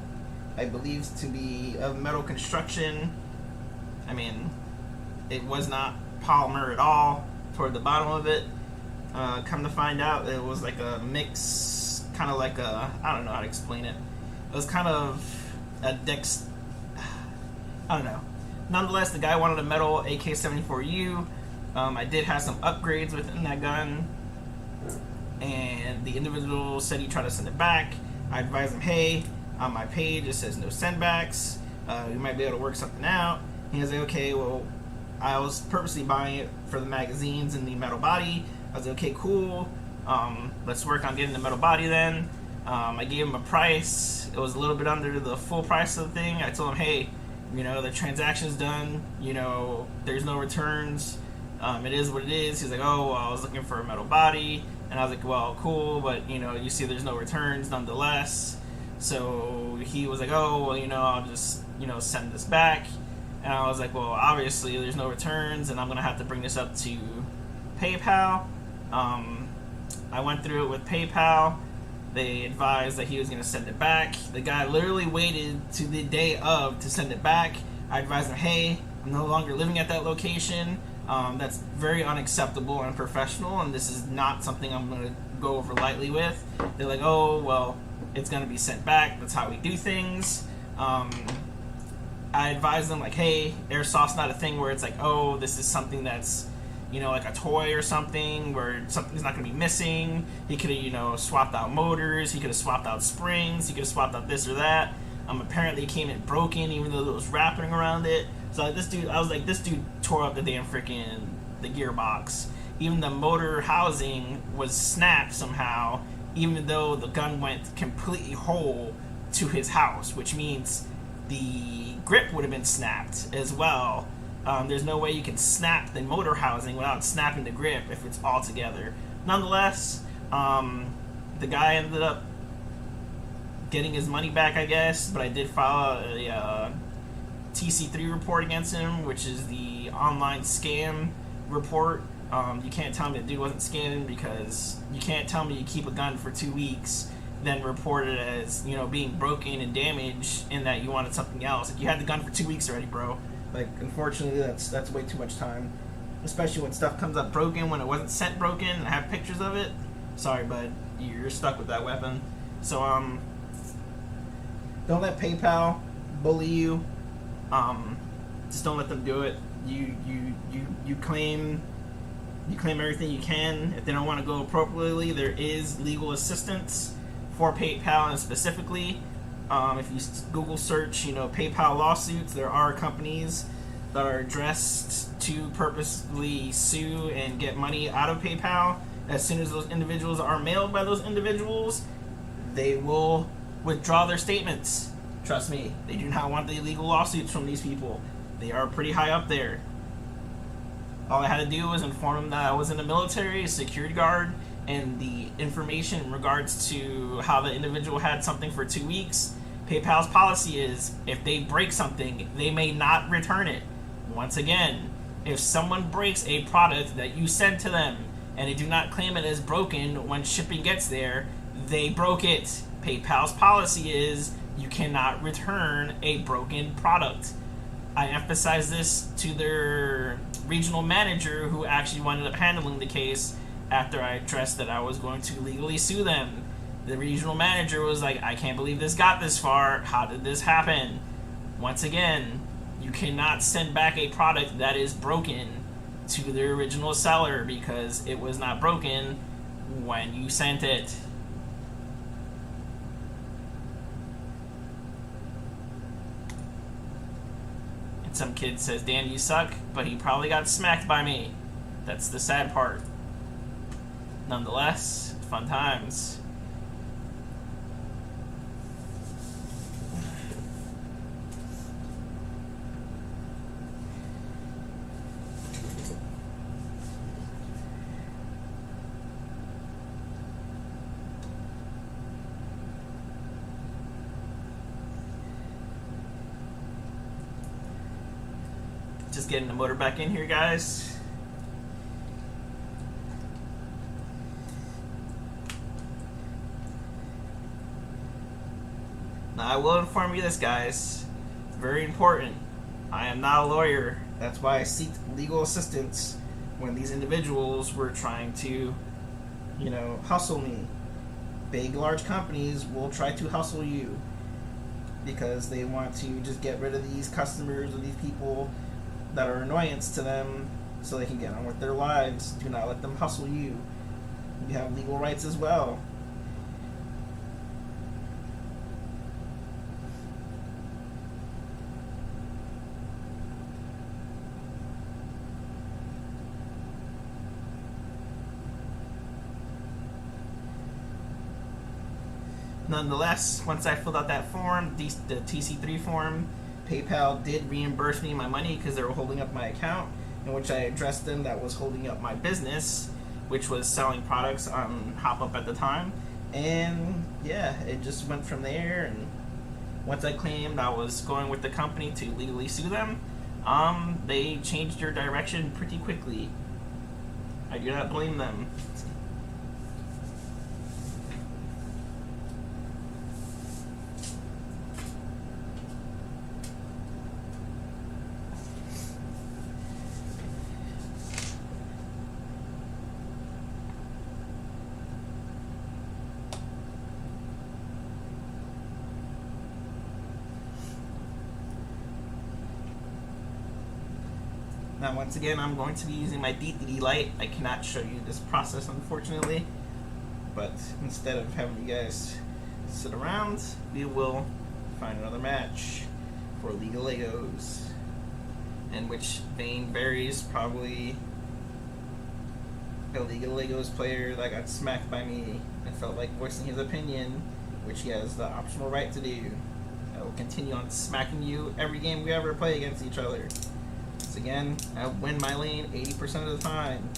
I believe to be of metal construction. I mean, it was not polymer at all toward the bottom of it. Come to find out, it was like a mix, kind of like a, I don't know how to explain it. It was kind of a I don't know. Nonetheless, the guy wanted a metal AK-74U. I did have some upgrades within that gun, and the individual said he tried to send it back. I advised him, hey, on my page it says no sendbacks. We might be able to work something out. He was like, okay, well, I was purposely buying it for the magazines and the metal body. I was like, okay, cool. Let's work on getting the metal body then. I gave him a price. It was a little bit under the full price of the thing. I told him, hey, you know, the transaction's done. You know, there's no returns. It is what it is. He's like, oh, well, I was looking for a metal body. And I was like, well, cool, but, you know, you see there's no returns nonetheless. So he was like, oh, well, you know, I'll just, you know, send this back. And I was like, well, obviously there's no returns, and I'm going to have to bring this up to PayPal. I went through it with PayPal. They advised that he was going to send it back. The guy literally waited to the day of to send it back. I advised him, hey, I'm no longer living at that location. That's very unacceptable and unprofessional, and this is not something I'm going to go over lightly with. They're like, oh, well, it's going to be sent back. That's how we do things. I advised them, like, hey, Airsoft's not a thing where it's like, oh, this is something that's, you know, like a toy or something where something's not going to be missing. He could have, you know, swapped out motors. He could have swapped out springs. He could have swapped out this or that. Apparently it came in broken, even though there was wrapping around it. So like, this dude tore up the damn freaking the gearbox. Even the motor housing was snapped somehow, even though the gun went completely whole to his house, which means the grip would have been snapped as well. There's no way you can snap the motor housing without snapping the grip if it's all together. Nonetheless, the guy ended up getting his money back, I guess, but I did file a TC3 report against him, which is the online scam report. You can't tell me the dude wasn't scamming, because you can't tell me you keep a gun for 2 weeks, then report it as, you know, being broken and damaged, and that you wanted something else. Like, you had the gun for 2 weeks already, bro. Like, unfortunately, that's way too much time, especially when stuff comes up broken when it wasn't sent broken. And I have pictures of it. Sorry, bud, you're stuck with that weapon. So don't let PayPal bully you. Just don't let them do it. You claim everything you can. If they don't want to go appropriately, there is legal assistance for PayPal, and specifically, if you Google search, you know, PayPal lawsuits, there are companies that are addressed to purposely sue and get money out of PayPal. As soon as those individuals are mailed by those individuals, they will withdraw their statements. Trust me, they do not want the illegal lawsuits from these people. They are pretty high up there. All I had to do was inform them that I was in the military, a security guard, and the information in regards to how the individual had something for 2 weeks. PayPal's policy is, if they break something, they may not return it. Once again, if someone breaks a product that you send to them, and they do not claim it as broken when shipping gets there, they broke it. PayPal's policy is you cannot return a broken product. I emphasized this to their regional manager, who actually wound up handling the case after I addressed that I was going to legally sue them. The regional manager was like, I can't believe this got this far. How did this happen? Once again, you cannot send back a product that is broken to the original seller because it was not broken when you sent it. And some kid says, Dan, you suck, but he probably got smacked by me. That's the sad part. Nonetheless, fun times. Just getting the motor back in here, guys. Now, I will inform you this, guys. It's very important. I am not a lawyer. That's why I seek legal assistance when these individuals were trying to, hustle me. Big, large companies will try to hustle you because they want to just get rid of these customers or these people that are annoyance to them so they can get on with their lives. Do not let them hustle you. You have legal rights as well. Nonetheless, once I filled out that form, the TC3 form, PayPal did reimburse me my money because they were holding up my account, in which I addressed them that was holding up my business, which was selling products on HopUp at the time. And yeah, it just went from there. And once I claimed I was going with the company to legally sue them, they changed their direction pretty quickly. I do not blame them. Now, once again, I'm going to be using my DTD light. I cannot show you this process, unfortunately, but instead of having you guys sit around, we will find another match for League of Legos, in which vein varies. Probably a League of Legos player that got smacked by me and felt like voicing his opinion, which he has the optional right to do. I will continue on smacking you every game we ever play against each other. Again, I win my lane 80% of the time.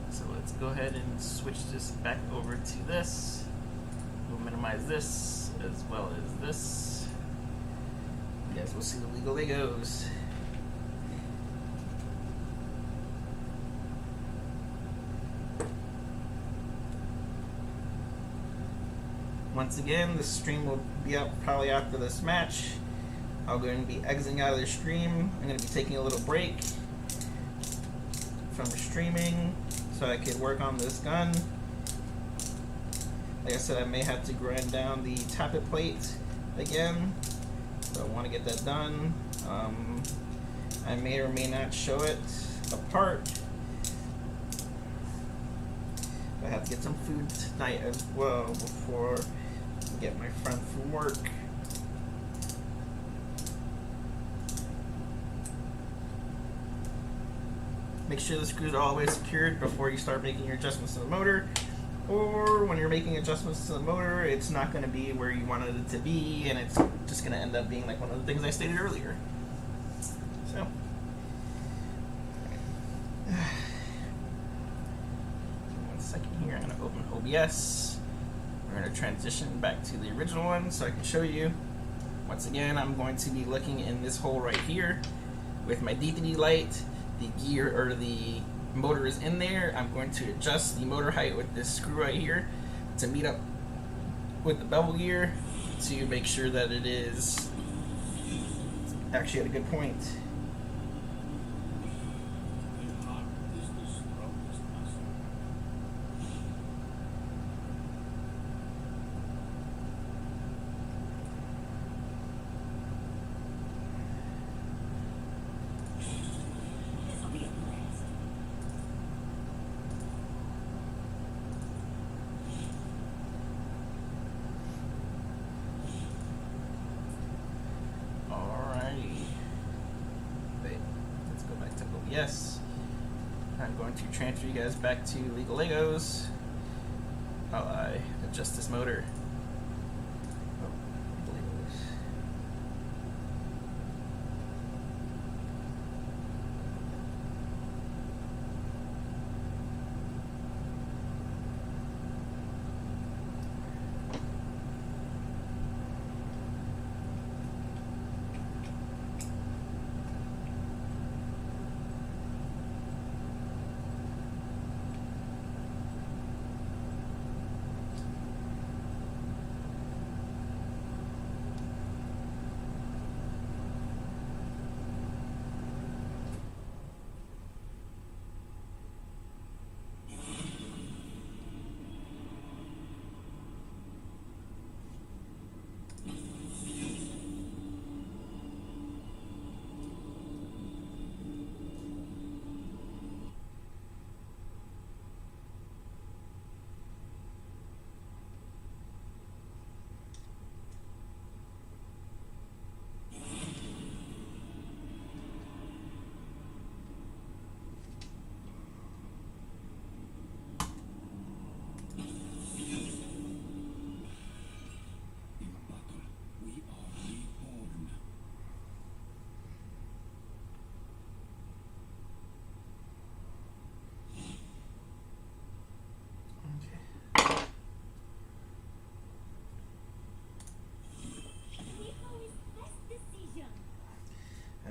So let's go ahead and switch this back over to this. We'll minimize this as well as this. You guys will see the League of Legos. Once again, the stream will be up probably after this match. I'm going to be exiting out of the stream. I'm going to be taking a little break from streaming so I can work on this gun. Like I said, I may have to grind down the tappet plate again, so I want to get that done. I may or may not show it apart. I have to get some food tonight as well before I get my friend from work. Make sure the screws are always secured before you start making your adjustments to the motor. Or when you're making adjustments to the motor, it's not going to be where you wanted it to be, and it's just going to end up being like one of the things I stated earlier. So, second here. I'm going to open OBS. We're going to transition back to the original one so I can show you. Once again, I'm going to be looking in this hole right here with my D3 light. The gear or the motor is in there. I'm going to adjust the motor height with this screw right here to meet up with the bevel gear to make sure that it is actually at a good point. Yes, I'm going to transfer you guys back to Legal Legos while I adjust this motor.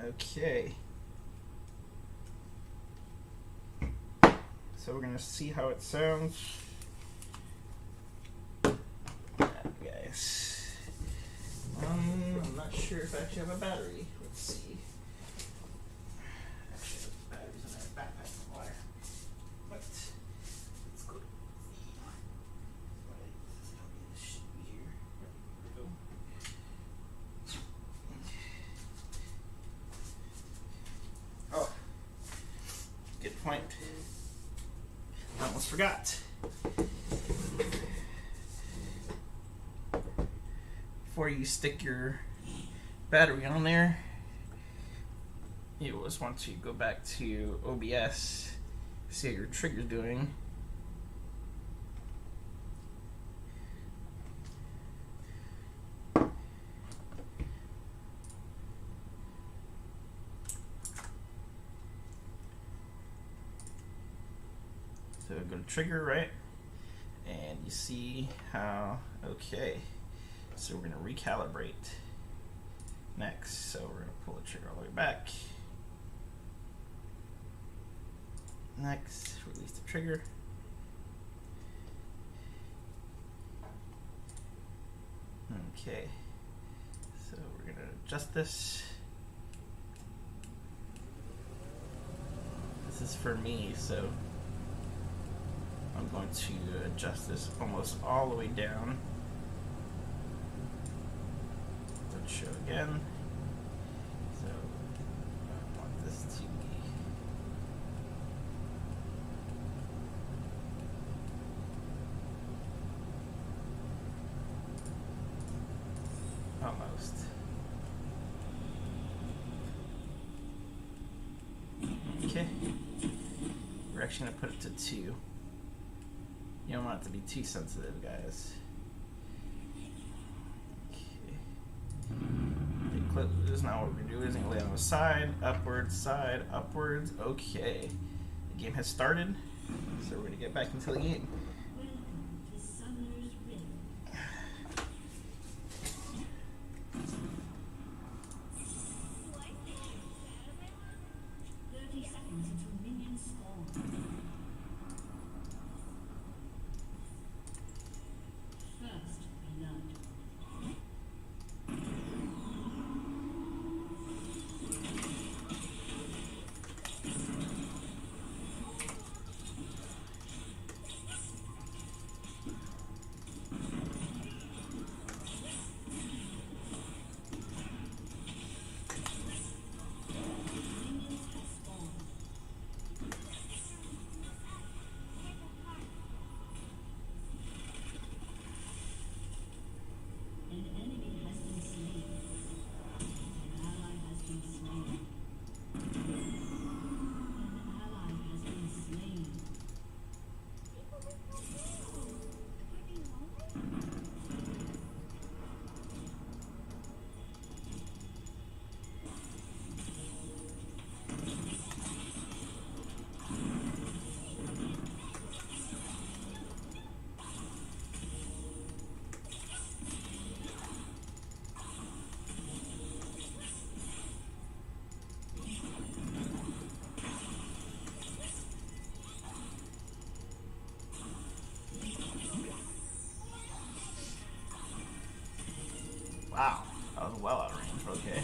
Okay. So we're going to see how it sounds. Guys. I'm not sure if I actually have a battery. Let's see. Actually, I have batteries in my backpack somewhere. But let's go to this should be here. There we go. Oh, good point. I almost forgot. Before you stick your battery on there, you always want to go back to OBS, see how your trigger's doing. So go to trigger, right? And you see how, okay. So we're going to recalibrate next. So we're going to pull the trigger all the way back. Next, release the trigger. Okay. So we're going to adjust this. This is for me, so I'm going to adjust this almost all the way down. Let's show again. So I want this to be almost. Okay. We're actually going to put it to 2. You don't want it to be too sensitive, guys. Close. Now what we're going to do is lay on the side, upwards, okay. The game has started. So we're gonna get back into the game. Wow, that was well out of range, okay.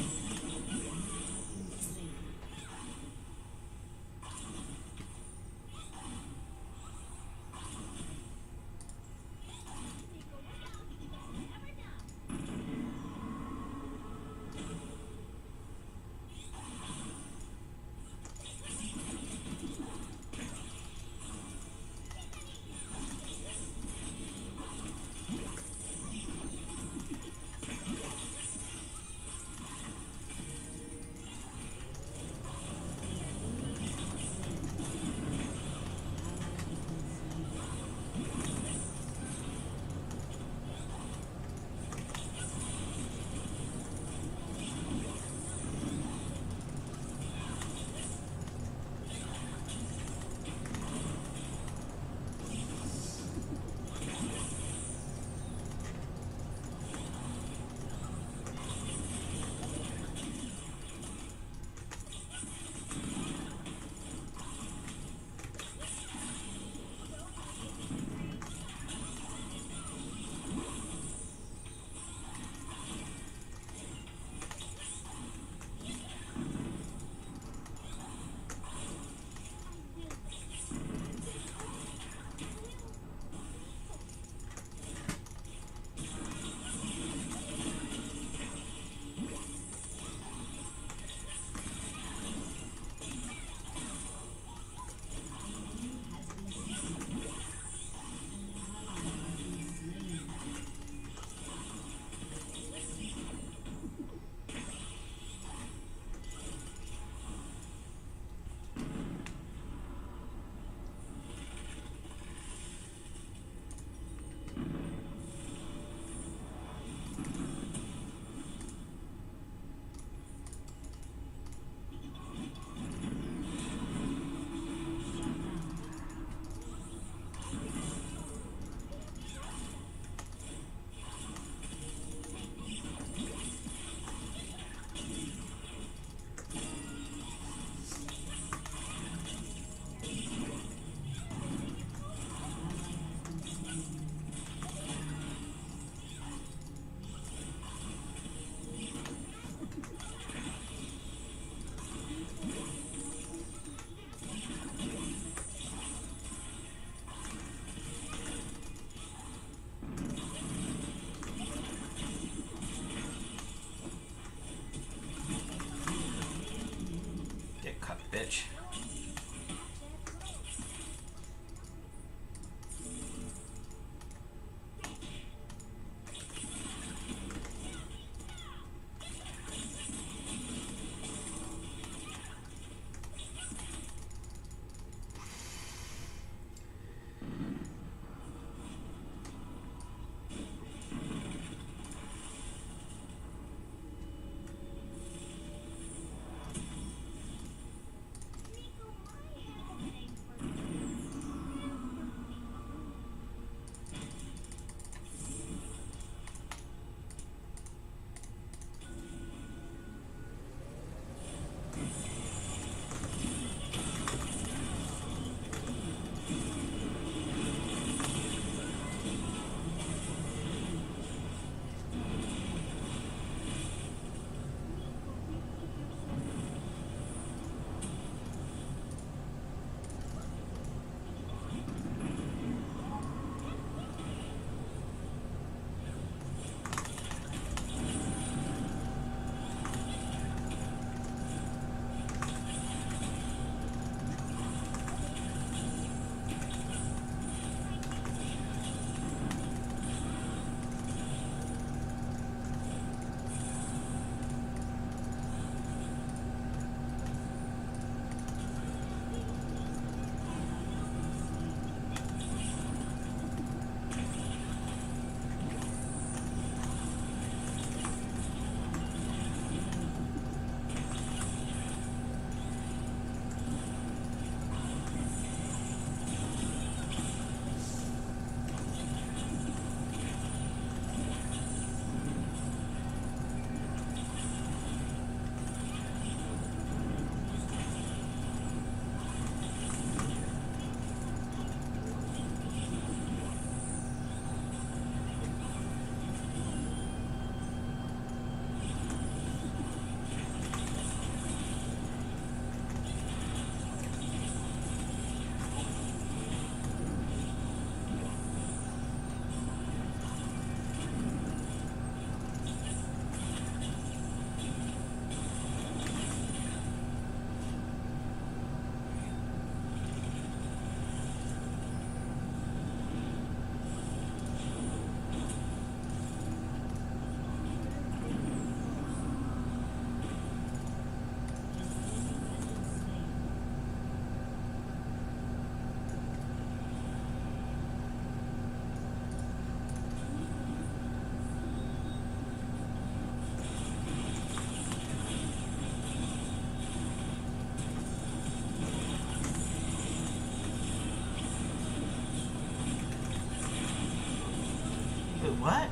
what?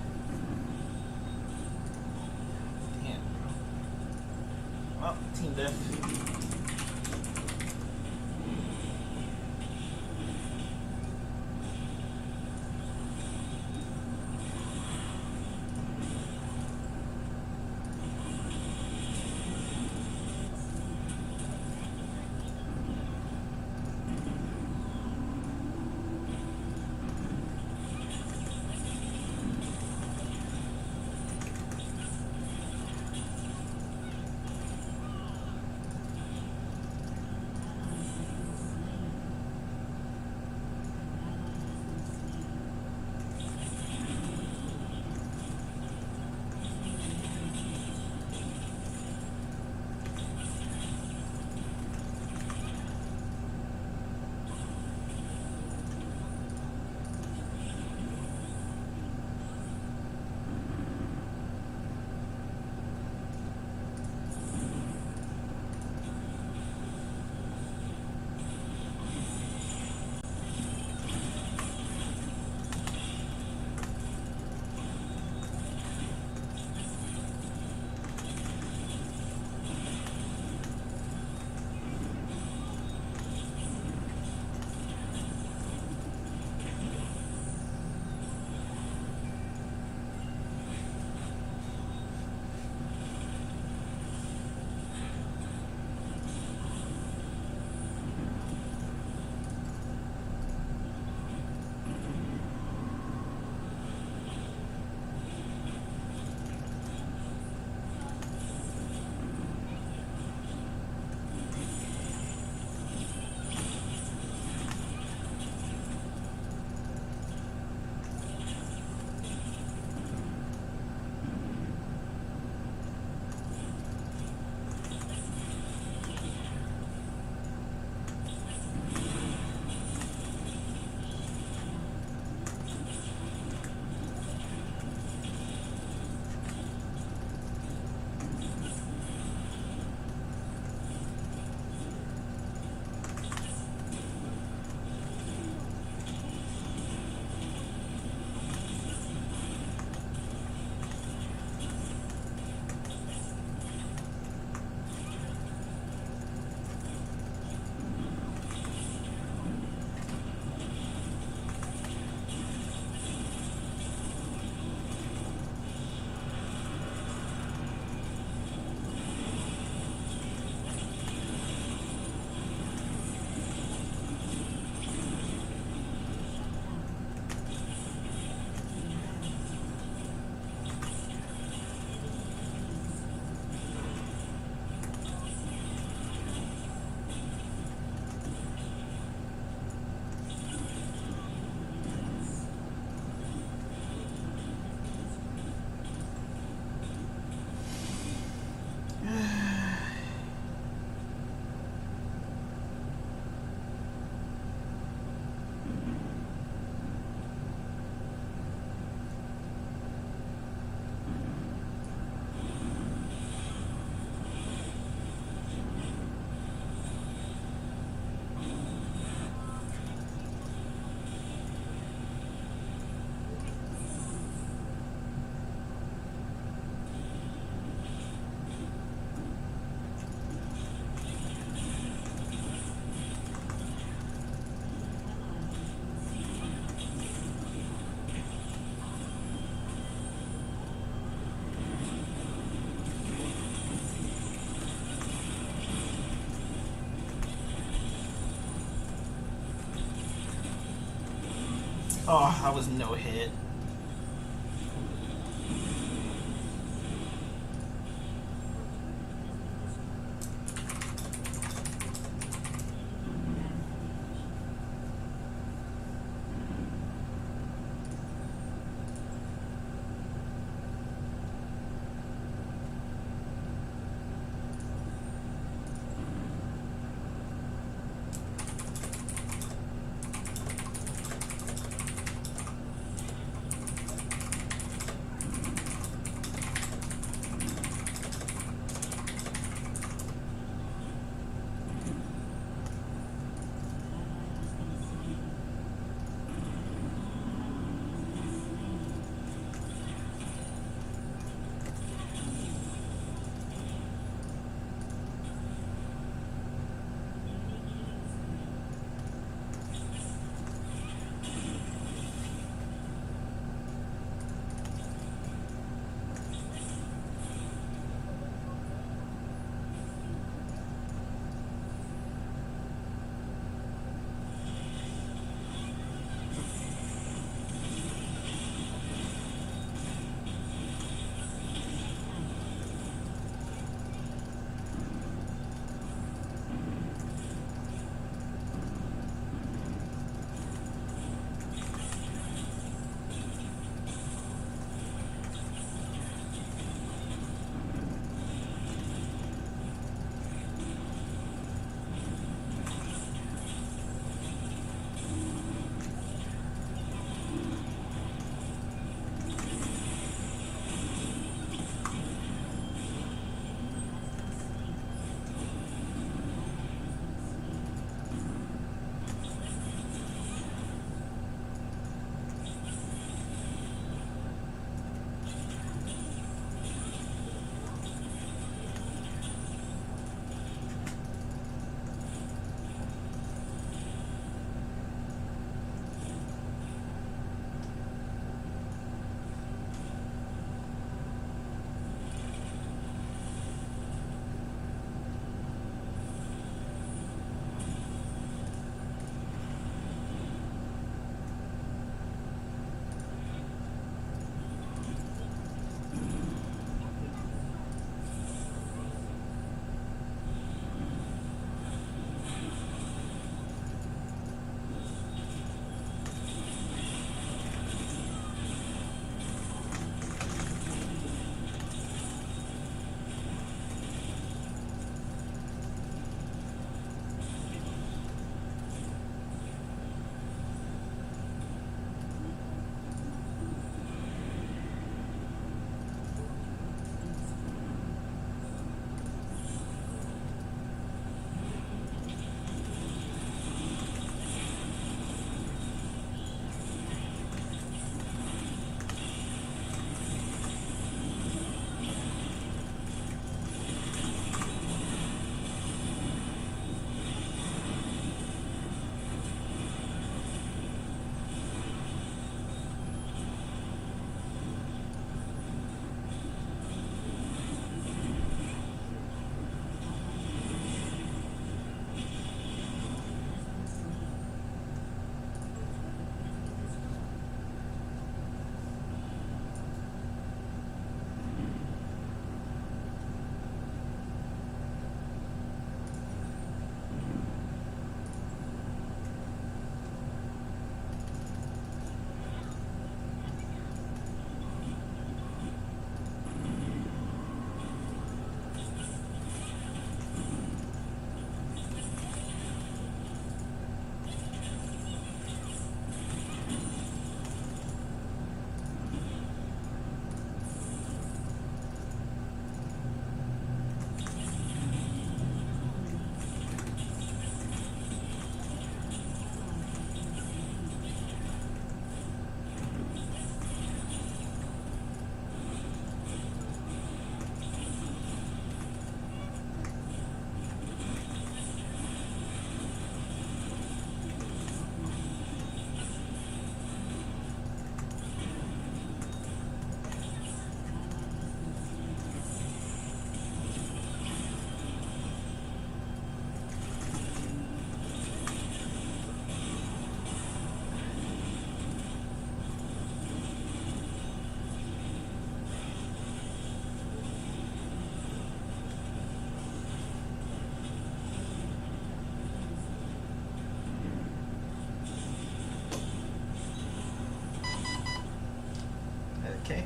Damn, bro. Well, team death. Oh, that was no hit. Okay.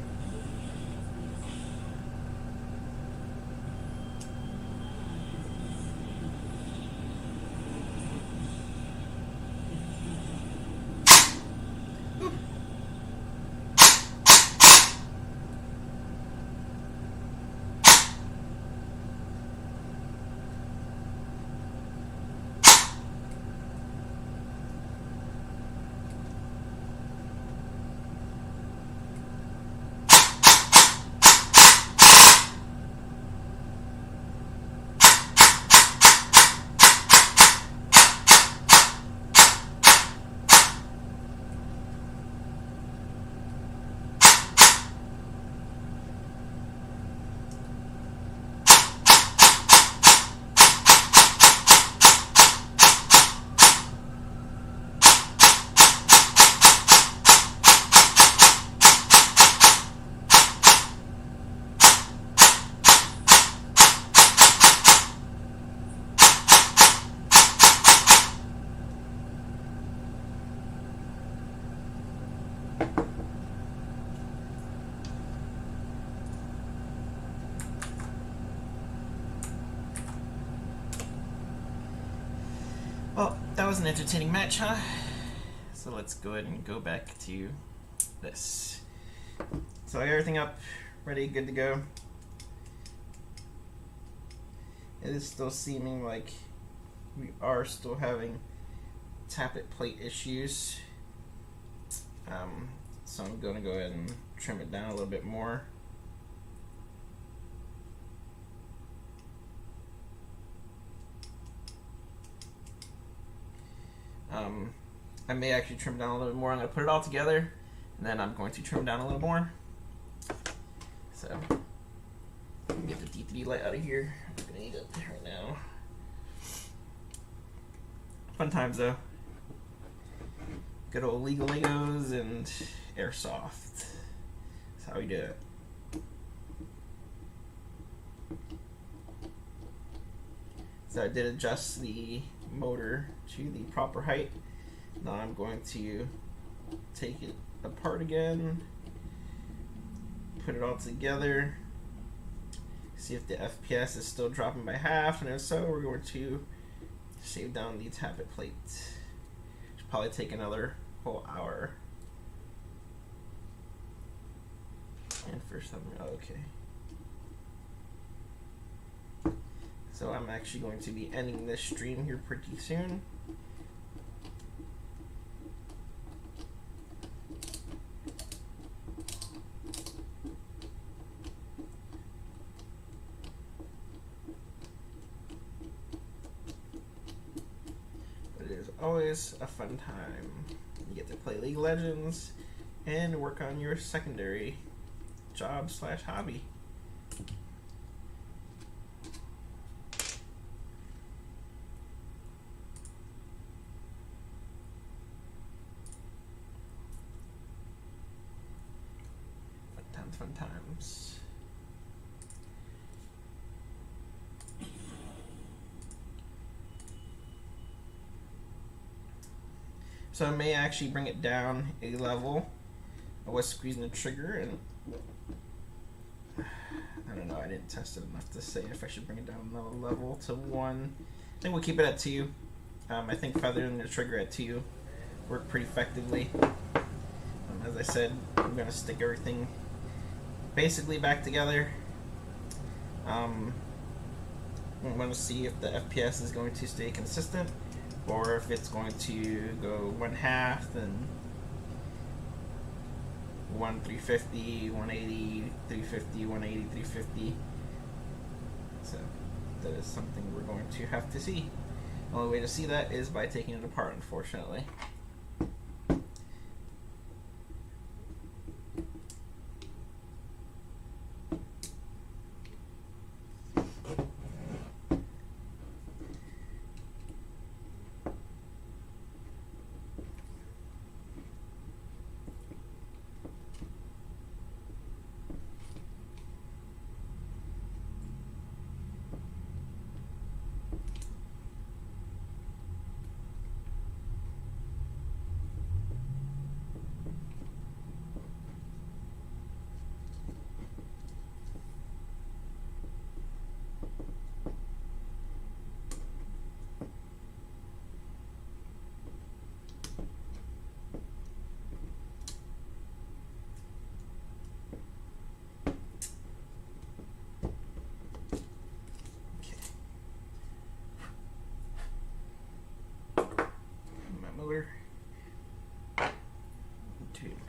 Well, that was an entertaining match, huh? So let's go ahead and go back to this. So I got everything up, ready, good to go. It is still seeming like we are still having tappet plate issues. So I'm going to go ahead and trim it down a little bit more. I may actually trim down a little bit more. I'm going to put it all together, and then I'm going to trim down a little more. So, get the D3 light out of here. I'm going to need it right now. Fun times, though. Good old legal Legos and Airsoft. That's how we do it. So I did adjust the motor to the proper height. Now I'm going to take it apart again, put it all together, see if the FPS is still dropping by half, and if so, we're going to shave down the tappet plate. Should probably take another whole hour. And for some, okay. So I'm actually going to be ending this stream here pretty soon. But it is always a fun time. You get to play League of Legends and work on your secondary job / hobby. Fun times. So I may actually bring it down a level. I was squeezing the trigger and I don't know, I didn't test it enough to say if I should bring it down another level to 1. I think we'll keep it at 2. I think feathering the trigger at 2 worked pretty effectively. As I said, I'm going to stick everything basically back together. I'm going to see if the FPS is going to stay consistent or if it's going to go 1/2 and 1 350, 180, 350, 180, 350. So that is something we're going to have to see. The only way to see that is by taking it apart, unfortunately.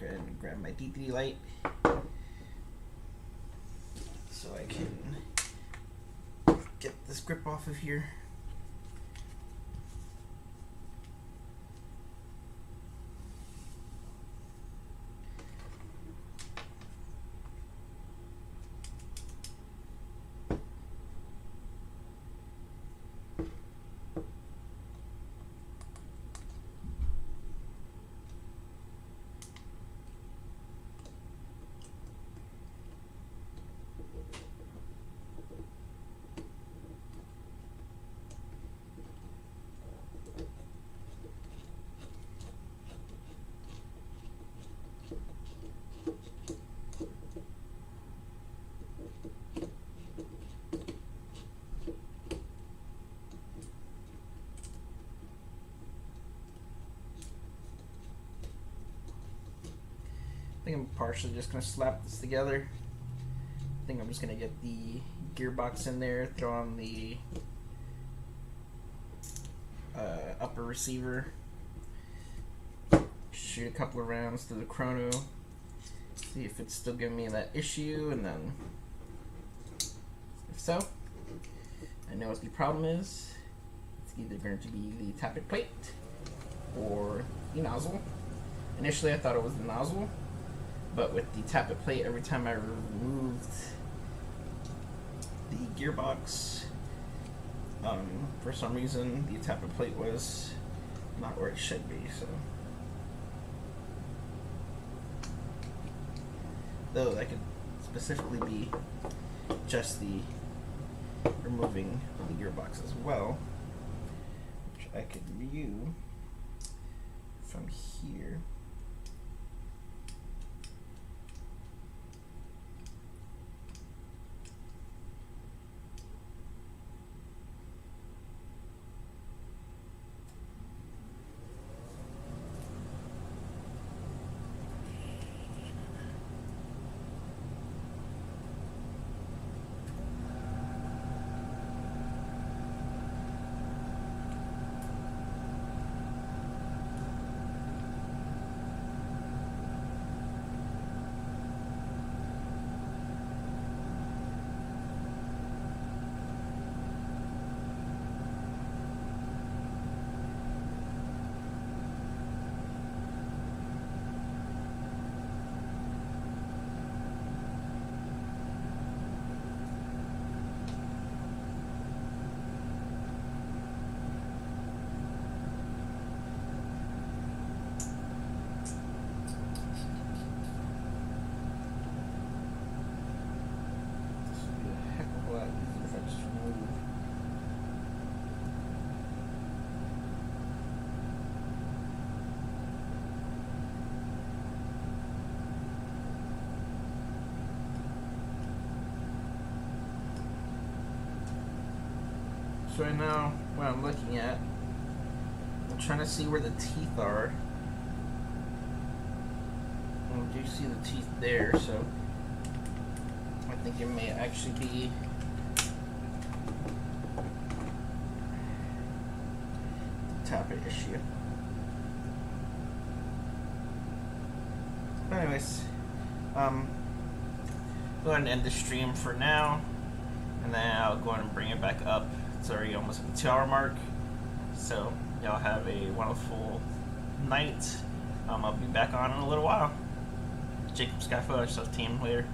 go ahead and grab my DPD light so I can get this grip off of here. I think I'm partially just going to slap this together. I think I'm just going to get the gearbox in there, throw on the upper receiver, shoot a couple of rounds through the chrono, see if it's still giving me that issue, and then if so, I know what the problem is. It's either going to be the tappet plate or the nozzle. Initially I thought it was the nozzle, but with the tappet plate, every time I removed the gearbox, for some reason the tappet plate was not where it should be. So, though that could specifically be just the removing of the gearbox as well, which I could view from here. So right now, what I'm looking at, I'm trying to see where the teeth are. I do see the teeth there, so I think it may actually be a tappet issue. But anyways, go ahead and end the stream for now, and then I'll go ahead and bring it back up. It's already almost at the 2-hour mark, so y'all have a wonderful night. I'll be back on in a little while. Jacob Skyfo, Airsoft Team, later.